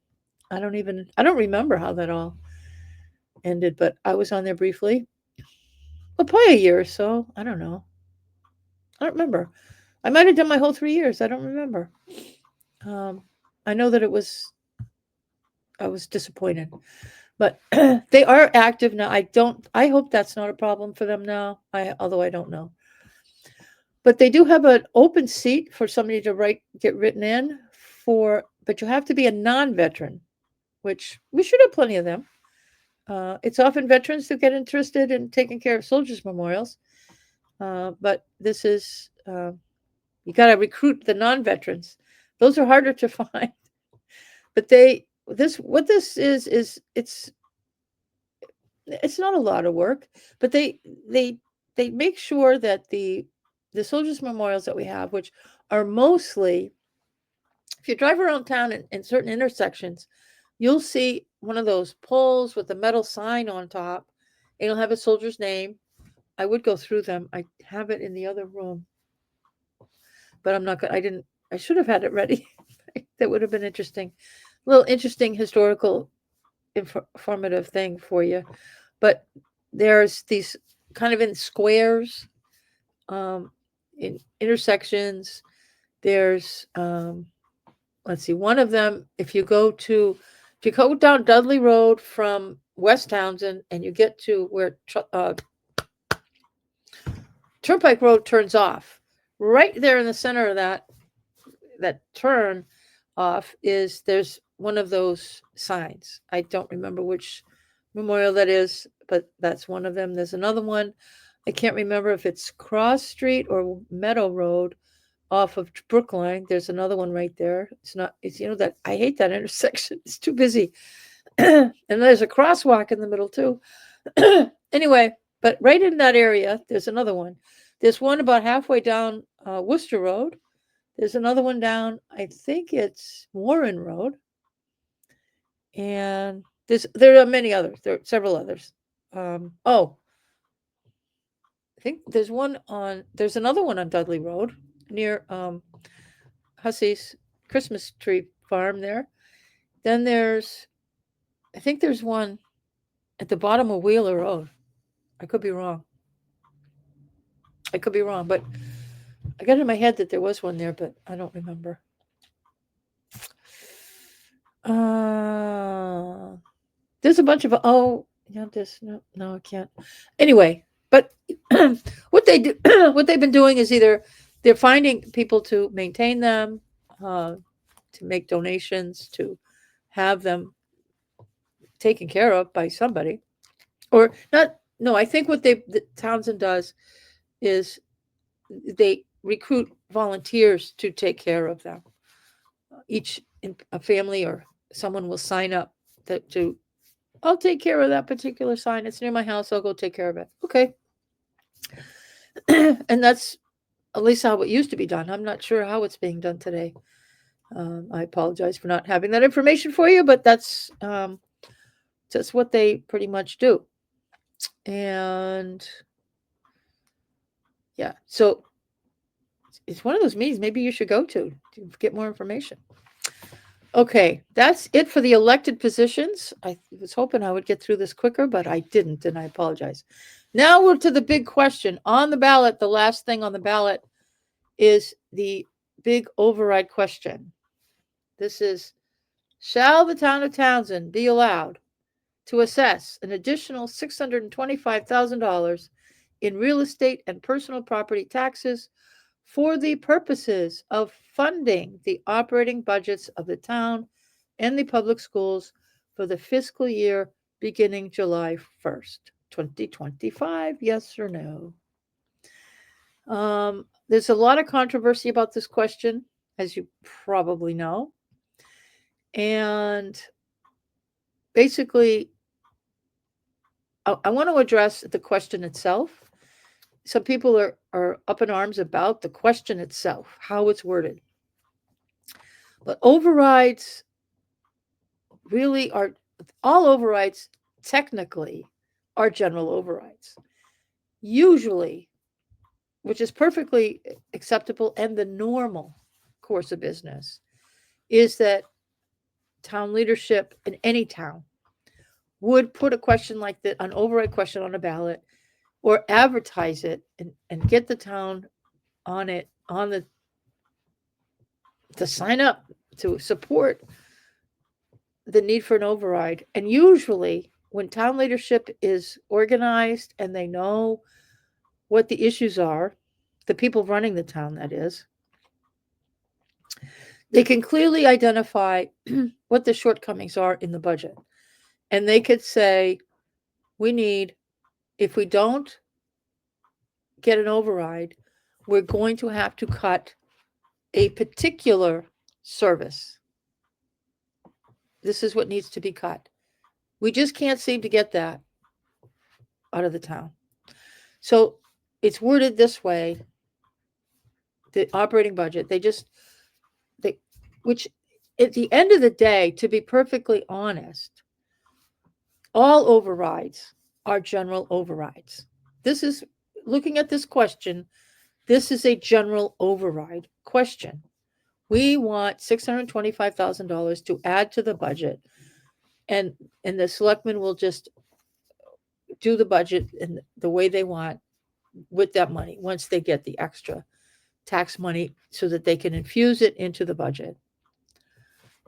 S1: I don't remember how that all ended, but I was on there briefly. Well, probably a year or so. I don't know. I don't remember. I might have done my whole 3 years. I don't remember. I know that it was I was disappointed. But they are active now. I hope that's not a problem for them now. Although I don't know. But they do have an open seat for somebody to get written in for, but you have to be a non-veteran, which we should have plenty of them. It's often veterans who get interested in taking care of soldiers' memorials. But this is, you got to recruit the non-veterans. Those are harder to find. But what this is it's not a lot of work, but they make sure that the soldiers' memorials that we have, which are mostly, if you drive around town in certain intersections, you'll see one of those poles with a metal sign on top. And it'll have a soldier's name. I would go through them. I have it in the other room, but I'm not gonna. I didn't. I should have had it ready. That would have been interesting. A little interesting historical, informative thing for you. But there's these kind of in squares, in intersections. There's let's see, one of them. If you go down Dudley Road from West Townsend and you get to where Turnpike Road turns off, right there in the center of that turn off there's one of those signs. I don't remember which memorial that is, but that's one of them. There's another one. I can't remember if it's Cross Street or Meadow Road off of Brookline. There's another one right there. It's that I hate that intersection. It's too busy. And there's a crosswalk in the middle too. Anyway, but right in that area, there's another one. There's one about halfway down Worcester Road. There's another one down, I think it's Warren Road. And there are many others. There are several others. I think there's another one on Dudley Road near Hussey's Christmas tree farm there. Then I think there's one at the bottom of Wheeler Road. I could be wrong, but I got in my head that there was one there, but I don't remember. There's a bunch of no, I can't. Anyway, but what they've been doing is either they're finding people to maintain them, to make donations, to have them taken care of by somebody, or not. No, I think what Townsend does is they recruit volunteers to take care of them. Each a family or someone will sign up I'll take care of that particular sign. It's near my house. I'll go take care of it. Okay. And that's at least how it used to be done. I'm not sure how it's being done today. I apologize for not having that information for you, but that's what they pretty much do. And yeah, so it's one of those meetings maybe you should go to get more information. Okay, that's it for the elected positions. I was hoping I would get through this quicker, but I didn't, and I apologize. Now we're to the big question. On the ballot, the last thing on the ballot is the big override question. This is, shall the town of Townsend be allowed to assess an additional $625,000 in real estate and personal property taxes for the purposes of funding the operating budgets of the town and the public schools for the fiscal year beginning July 1st, 2025? Yes or no? There's a lot of controversy about this question, as you probably know. And basically, I want to address the question itself. Some people are up in arms about the question itself, how it's worded. But overrides really are, all overrides technically are general overrides. Usually, which is perfectly acceptable and the normal course of business, is that town leadership in any town would put a question like that, an override question on a ballot, or advertise it and get the town on it, to sign up to support the need for an override. And usually, when town leadership is organized and they know what the issues are, the people running the town, that is, they can clearly identify what the shortcomings are in the budget. And they could say, we need, if we don't get an override, we're going to have to cut a particular service. This is what needs to be cut. We just can't seem to get that out of the town. So it's worded this way, the operating budget, which at the end of the day, to be perfectly honest, all overrides are general overrides. This is, looking at this question, this is a general override question. We want $625,000 to add to the budget, and the selectmen will just do the budget in the way they want with that money once they get the extra tax money so that they can infuse it into the budget.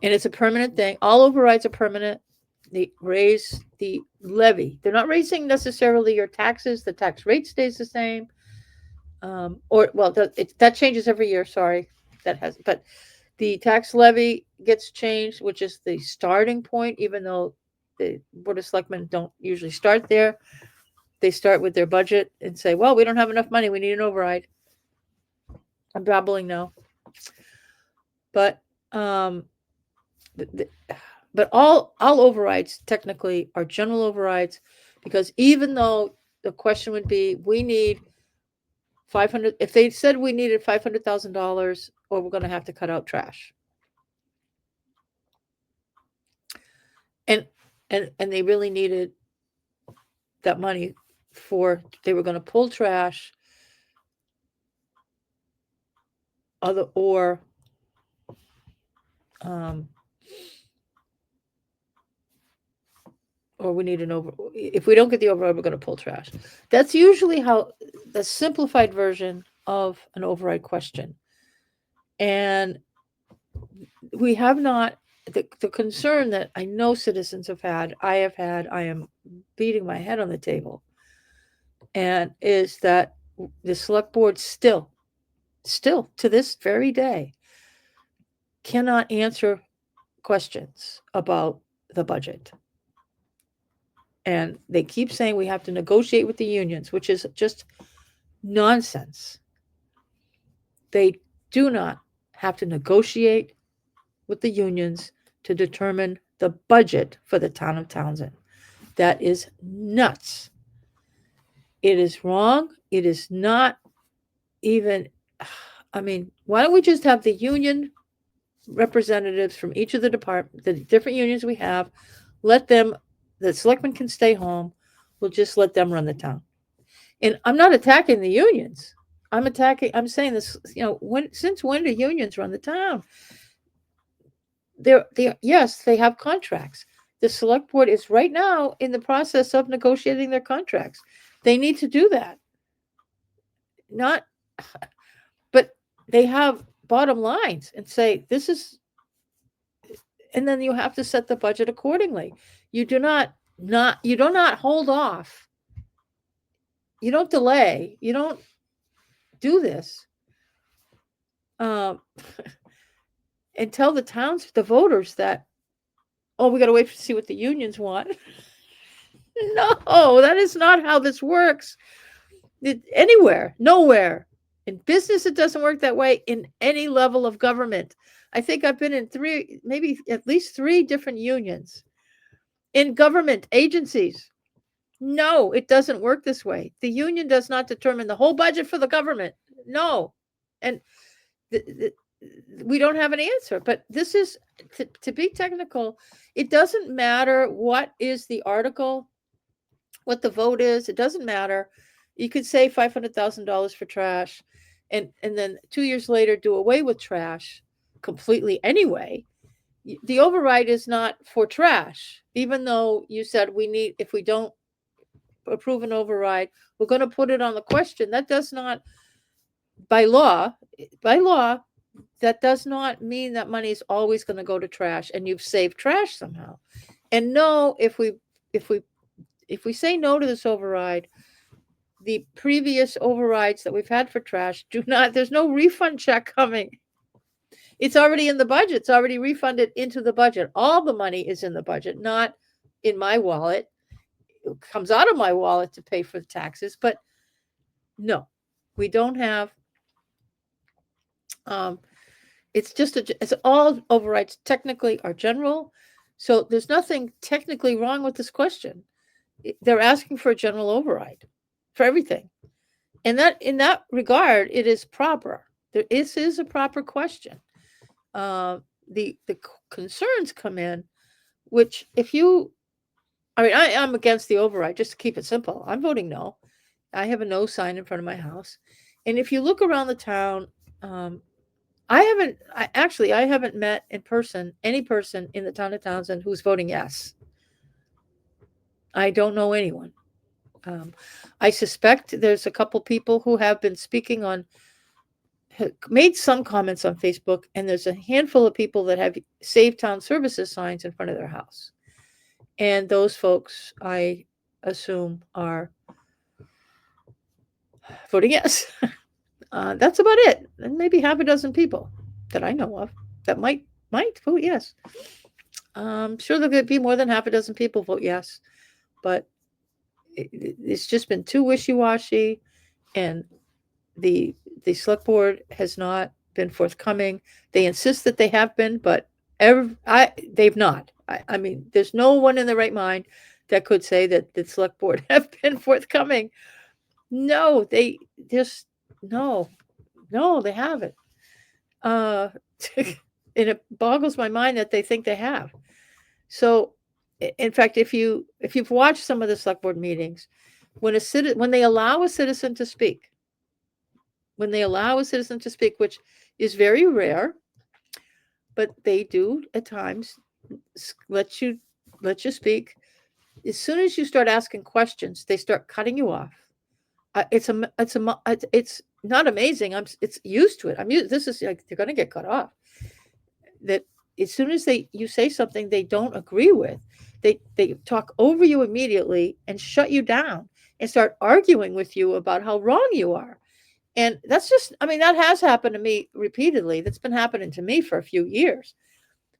S1: And it's a permanent thing. All overrides are permanent. They raise the levy. They're not raising necessarily your taxes. The tax rate stays the same. That changes every year. Sorry, but the tax levy gets changed, which is the starting point, even though the Board of Selectmen don't usually start there. They start with their budget and say, well, we don't have enough money. We need an override. I'm babbling now. But all overrides technically are general overrides, because even though the question would be, we need 500, if they said we needed $500,000, or we're going to have to cut out trash. And they really needed that money they were going to pull trash, or we need if we don't get the override, we're going to pull trash. That's usually how the simplified version of an override question. And we have not, the concern that I know citizens have had, I am beating my head on the table, and is that the select board still to this very day cannot answer questions about the budget. And they keep saying we have to negotiate with the unions, which is just nonsense. They do not have to negotiate with the unions to determine the budget for the town of Townsend. That is nuts. It is wrong. It is not even, why don't we just have the union representatives from each of the different unions we have, the selectmen can stay home. We'll just let them run the town. And I'm not attacking the unions. I'm saying this, since when do unions run the town? Yes, they have contracts. The select board is right now in the process of negotiating their contracts. They need to do that. But they have bottom lines and say, this is, and then you have to set the budget accordingly. You do not hold off. You don't delay. You don't do this. And tell the voters that, we got to wait to see what the unions want. No, that is not how this works. Nowhere. In business, it doesn't work that way. In any level of government, I think I've been in maybe at least 3 different unions. In government agencies, no, it doesn't work this way. The union does not determine the whole budget for the government. No. And we don't have an answer. But this is, to be technical, it doesn't matter what is the article, what the vote is. It doesn't matter. You could say $500,000 for trash, and then 2 years later do away with trash completely anyway. The override is not for trash, even though you said if we don't approve an override, we're going to put it on the question. That does not, by law, that does not mean that money is always going to go to trash and you've saved trash somehow. And no, if we say no to this override, the previous overrides that we've had for trash do not, there's no refund check coming. It's already in the budget. It's already refunded into the budget. All the money is in the budget, not in my wallet. It comes out of my wallet to pay for the taxes, but no, we don't have. It's just it's all overrides technically are general, so there's nothing technically wrong with this question. They're asking for a general override for everything, and that in that regard, it is proper. This is a proper question. The concerns come in, which if you, I mean, I am against the override. Just to keep it simple, I'm voting no. I have a no sign in front of my house, and if you look around the town, I haven't met in person any person in the town of Townsend who's voting yes. I don't know anyone. I suspect there's a couple people who have been speaking on, made some comments on Facebook, and there's a handful of people that have Save Town Services signs in front of their house. And those folks, I assume, are voting yes. That's about it. And maybe half a dozen people that I know of that might vote yes. I'm sure there could be more than half a dozen people vote yes, but it's just been too wishy-washy, and the select board has not been forthcoming. They insist that they have been, but they've not. I mean, there's no one in the right mind that could say that the select board have been forthcoming. No, they just no, they haven't. And it boggles my mind that they think they have. So, in fact, if you've watched some of the select board meetings, when they allow a citizen to speak, which is very rare, but they do at times let you speak. As soon as you start asking questions, they start cutting you off. It's not amazing. It's used to it. This is like they're going to get cut off. That as soon as you say something they don't agree with, they talk over you immediately and shut you down and start arguing with you about how wrong you are. And that's just, I mean, that has happened to me repeatedly. That's been happening to me for a few years.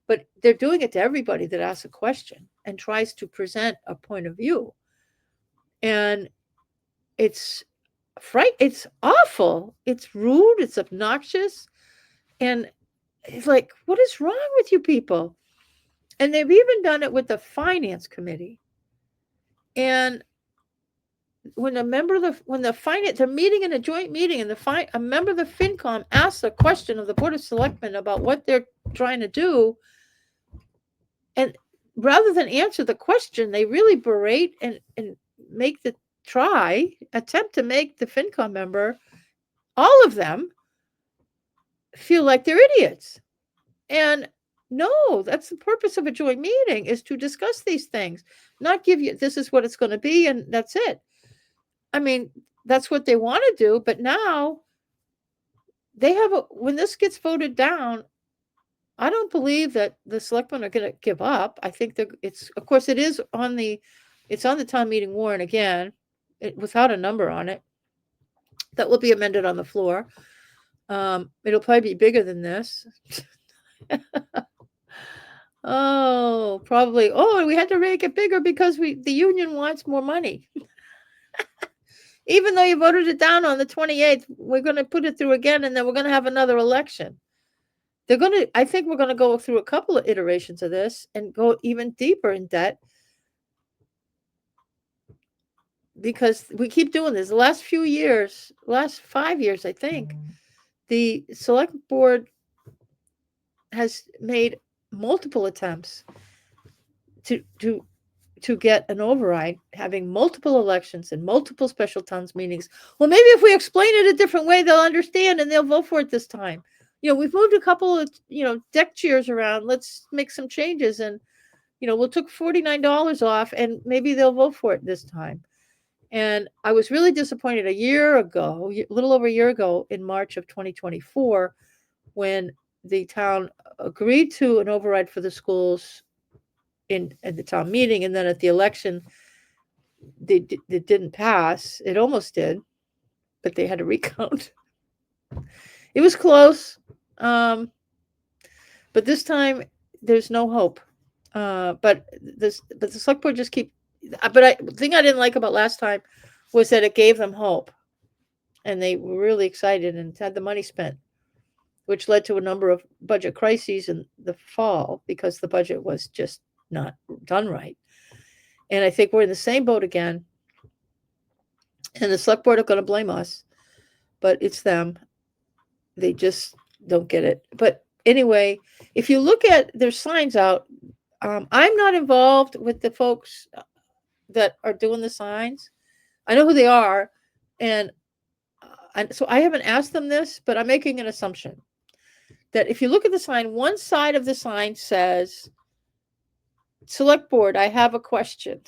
S1: But they're doing it to everybody that asks a question and tries to present a point of view. And it's awful. It's rude. It's obnoxious. And it's like, what is wrong with you people? And they've even done it with the finance committee. And when they're meeting in a joint meeting, and a member of the FinCom asks a question of the Board of Selectmen about what they're trying to do, and rather than answer the question, they really berate and attempt to make the FinCom member, all of them, feel like they're idiots. And no, that's the purpose of a joint meeting, is to discuss these things, not give you, this is what it's going to be, and that's it. I mean, that's what they want to do, but now when this gets voted down, I don't believe that the selectmen are going to give up. I think of course, it's on the town meeting warrant again, without a number on it. That will be amended on the floor. It'll probably be bigger than this. Oh, probably. Oh, we had to make it bigger because the union wants more money. Even though you voted it down on the 28th, we're going to put it through again, and then we're going to have another election. I think we're going to go through a couple of iterations of this and go even deeper in debt, because we keep doing this. The last 5 years, I think, the select board has made multiple attempts to get an override, having multiple elections and multiple special towns meetings. Well, maybe if we explain it a different way, they'll understand and they'll vote for it this time. We've moved a couple of, deck chairs around. Let's make some changes, and, we'll took $49 off, and maybe they'll vote for it this time. And I was really disappointed a little over a year ago, in March of 2024, when the town agreed to an override for the schools in at the town meeting, and then at the election, it didn't pass. It almost did, but they had to recount. It was close, um, but this time there's no hope. But the select board just keep. The thing I didn't like about last time was that it gave them hope, and they were really excited and had the money spent, which led to a number of budget crises in the fall because the budget was just not done right. And I think we're in the same boat again. And the select board are going to blame us, but it's them. They just don't get it. But anyway, if you look at their signs out, I'm not involved with the folks that are doing the signs. I know who they are, and so I haven't asked them this, but I'm making an assumption that if you look at the sign, one side of the sign says, "Select Board, I have a question,"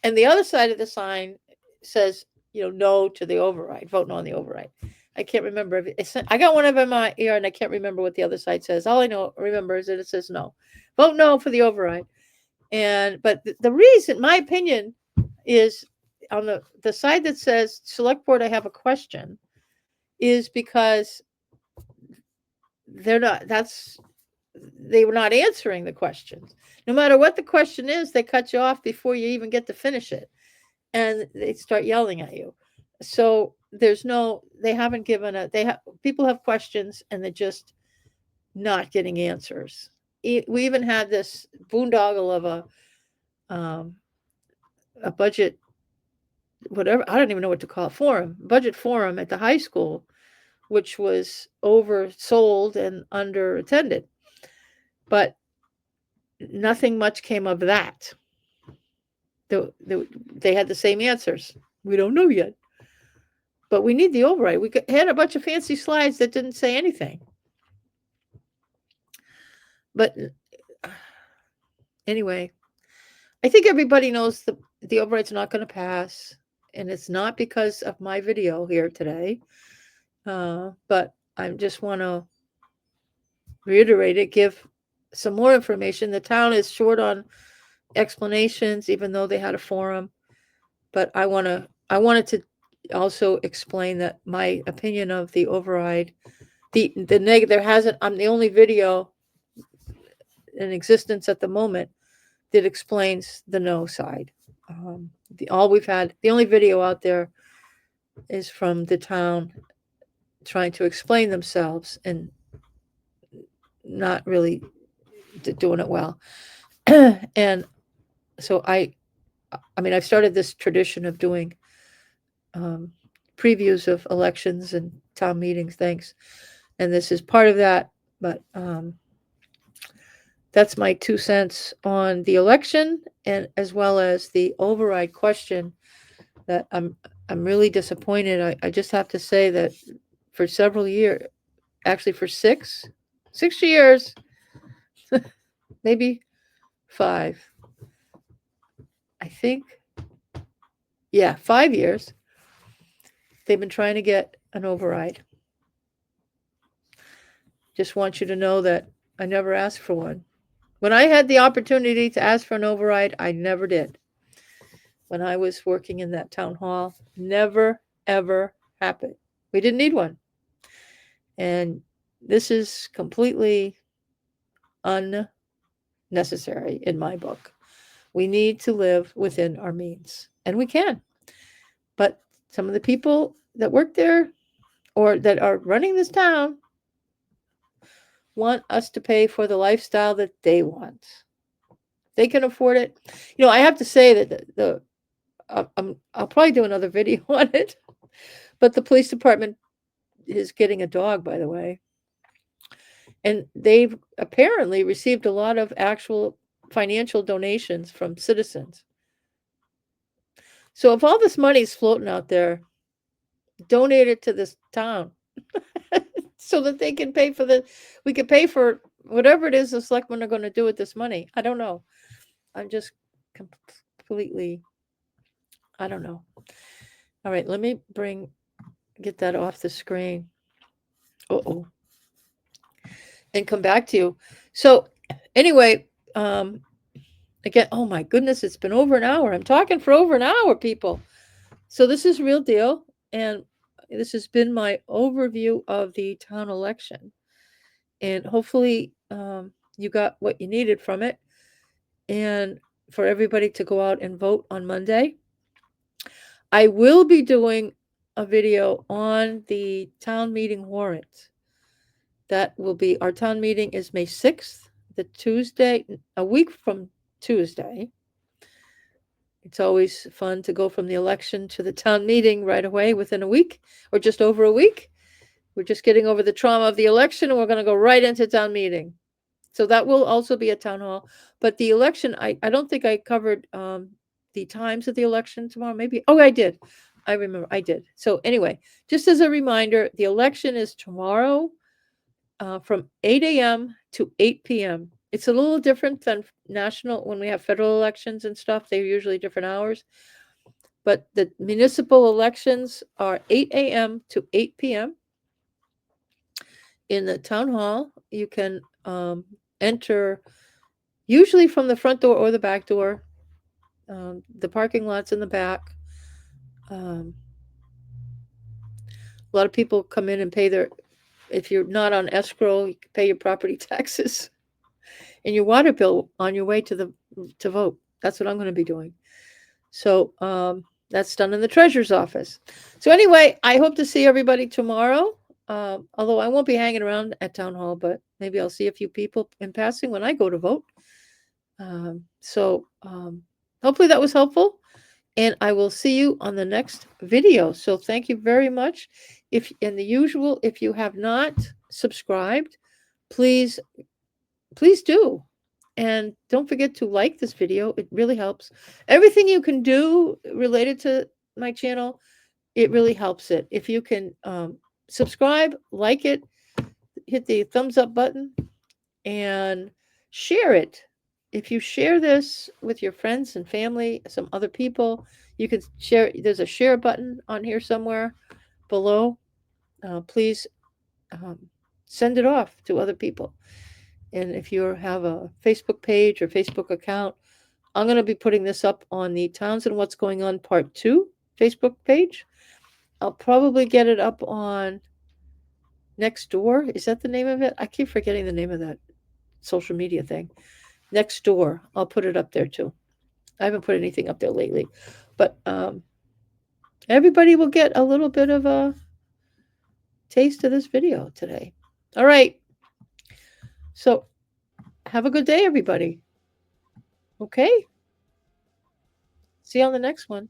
S1: and the other side of the sign says, no to the override, vote no on the override. I can't remember. I got one of them in my ear, and I can't remember what the other side says. All I remember is that it says no, vote no for the override. But the reason, my opinion, is on the side that says select board, I have a question, is because they were not answering the questions. No matter what the question is, they cut you off before you even get to finish it, and they start yelling at you. So they haven't given people have questions, and they're just not getting answers. We even had this boondoggle of a budget, whatever, I don't even know what to call it, budget forum at the high school, which was oversold and underattended. But nothing much came of that. They had the same answers. We don't know yet. But we need the override. We had a bunch of fancy slides that didn't say anything. But anyway, I think everybody knows the override's not going to pass. And it's not because of my video here today. But I just want to reiterate it, give some more information. The town is short on explanations, even though they had a forum. But I wanted to also explain that my opinion of the override, the negative, I'm the only video in existence at the moment that explains the no side. The only video out there is from the town trying to explain themselves and not really doing it well. And so I've started this tradition of doing previews of elections and town meetings. Thanks. And this is part of that. But that's my 2 cents on the election, and as well as the override question. That I'm really disappointed. I just have to say that for several years, actually for 6 years, maybe 5, I think. Yeah, 5 years. They've been trying to get an override. Just want you to know that I never asked for one. When I had the opportunity to ask for an override, I never did. When I was working in that town hall, never, ever happened. We didn't need one. And this is completely unnecessary in my book. We need to live within our means, and we can. But some of the people that work there or that are running this town want us to pay for the lifestyle that they want. They can afford it. I have to say that I'll probably do another video on it, but the police department is getting a dog, by the way. And they've apparently received a lot of actual financial donations from citizens. So if all this money is floating out there, donate it to this town so that they can we can pay for whatever it is the selectmen are going to do with this money. I don't know. I'm just completely, I don't know. All right, let me get that off the screen. Uh-oh. and come back to you. So anyway, again, oh my goodness, it's been over an hour. I'm talking for over an hour, people. So this is real deal, and this has been my overview of the town election. And hopefully, you got what you needed from it, and for everybody to go out and vote on Monday. I will be doing a video on the town meeting warrant. That will be, our town meeting is May 6th, the Tuesday, a week from Tuesday. It's always fun to go from the election to the town meeting right away within a week or just over a week. We're just getting over the trauma of the election and we're going to go right into town meeting. So that will also be a town hall. But the election, I don't think I covered the times of the election tomorrow. Maybe. Oh, I did. I remember I did. So anyway, just as a reminder, the election is tomorrow from 8 a.m. to 8 p.m. It's a little different than national when we have federal elections and stuff. They're usually different hours. But the municipal elections are 8 a.m. to 8 p.m. in the town hall. You can enter usually from the front door or the back door. The parking lot's in the back. A lot of people come in and pay their, if you're not on escrow, you can pay your property taxes and your water bill on your way to vote. That's what I'm going to be doing. So that's done in the treasurer's office. So anyway, I hope to see everybody tomorrow. Although I won't be hanging around at town hall, but maybe I'll see a few people in passing when I go to vote. So hopefully that was helpful, and I will see you on the next video. So thank you very much. If in the usual, if you have not subscribed, please do. And don't forget to like this video. It really helps. Everything you can do related to my channel, it really helps it. If you can subscribe, like it, hit the thumbs up button, and share it. If you share this with your friends and family, some other people, you can share. There's a share button on here somewhere below. Please send it off to other people. And if you have a Facebook page or Facebook account, I'm going to be putting this up on the Townsend What's Going On Part 2 Facebook page. I'll probably get it up on Nextdoor. Is that the name of it? I keep forgetting the name of that social media thing. Nextdoor. I'll put it up there too. I haven't put anything up there lately. But everybody will get a little bit of a taste of this video today. All right. So have a good day, everybody. Okay. See you on the next one.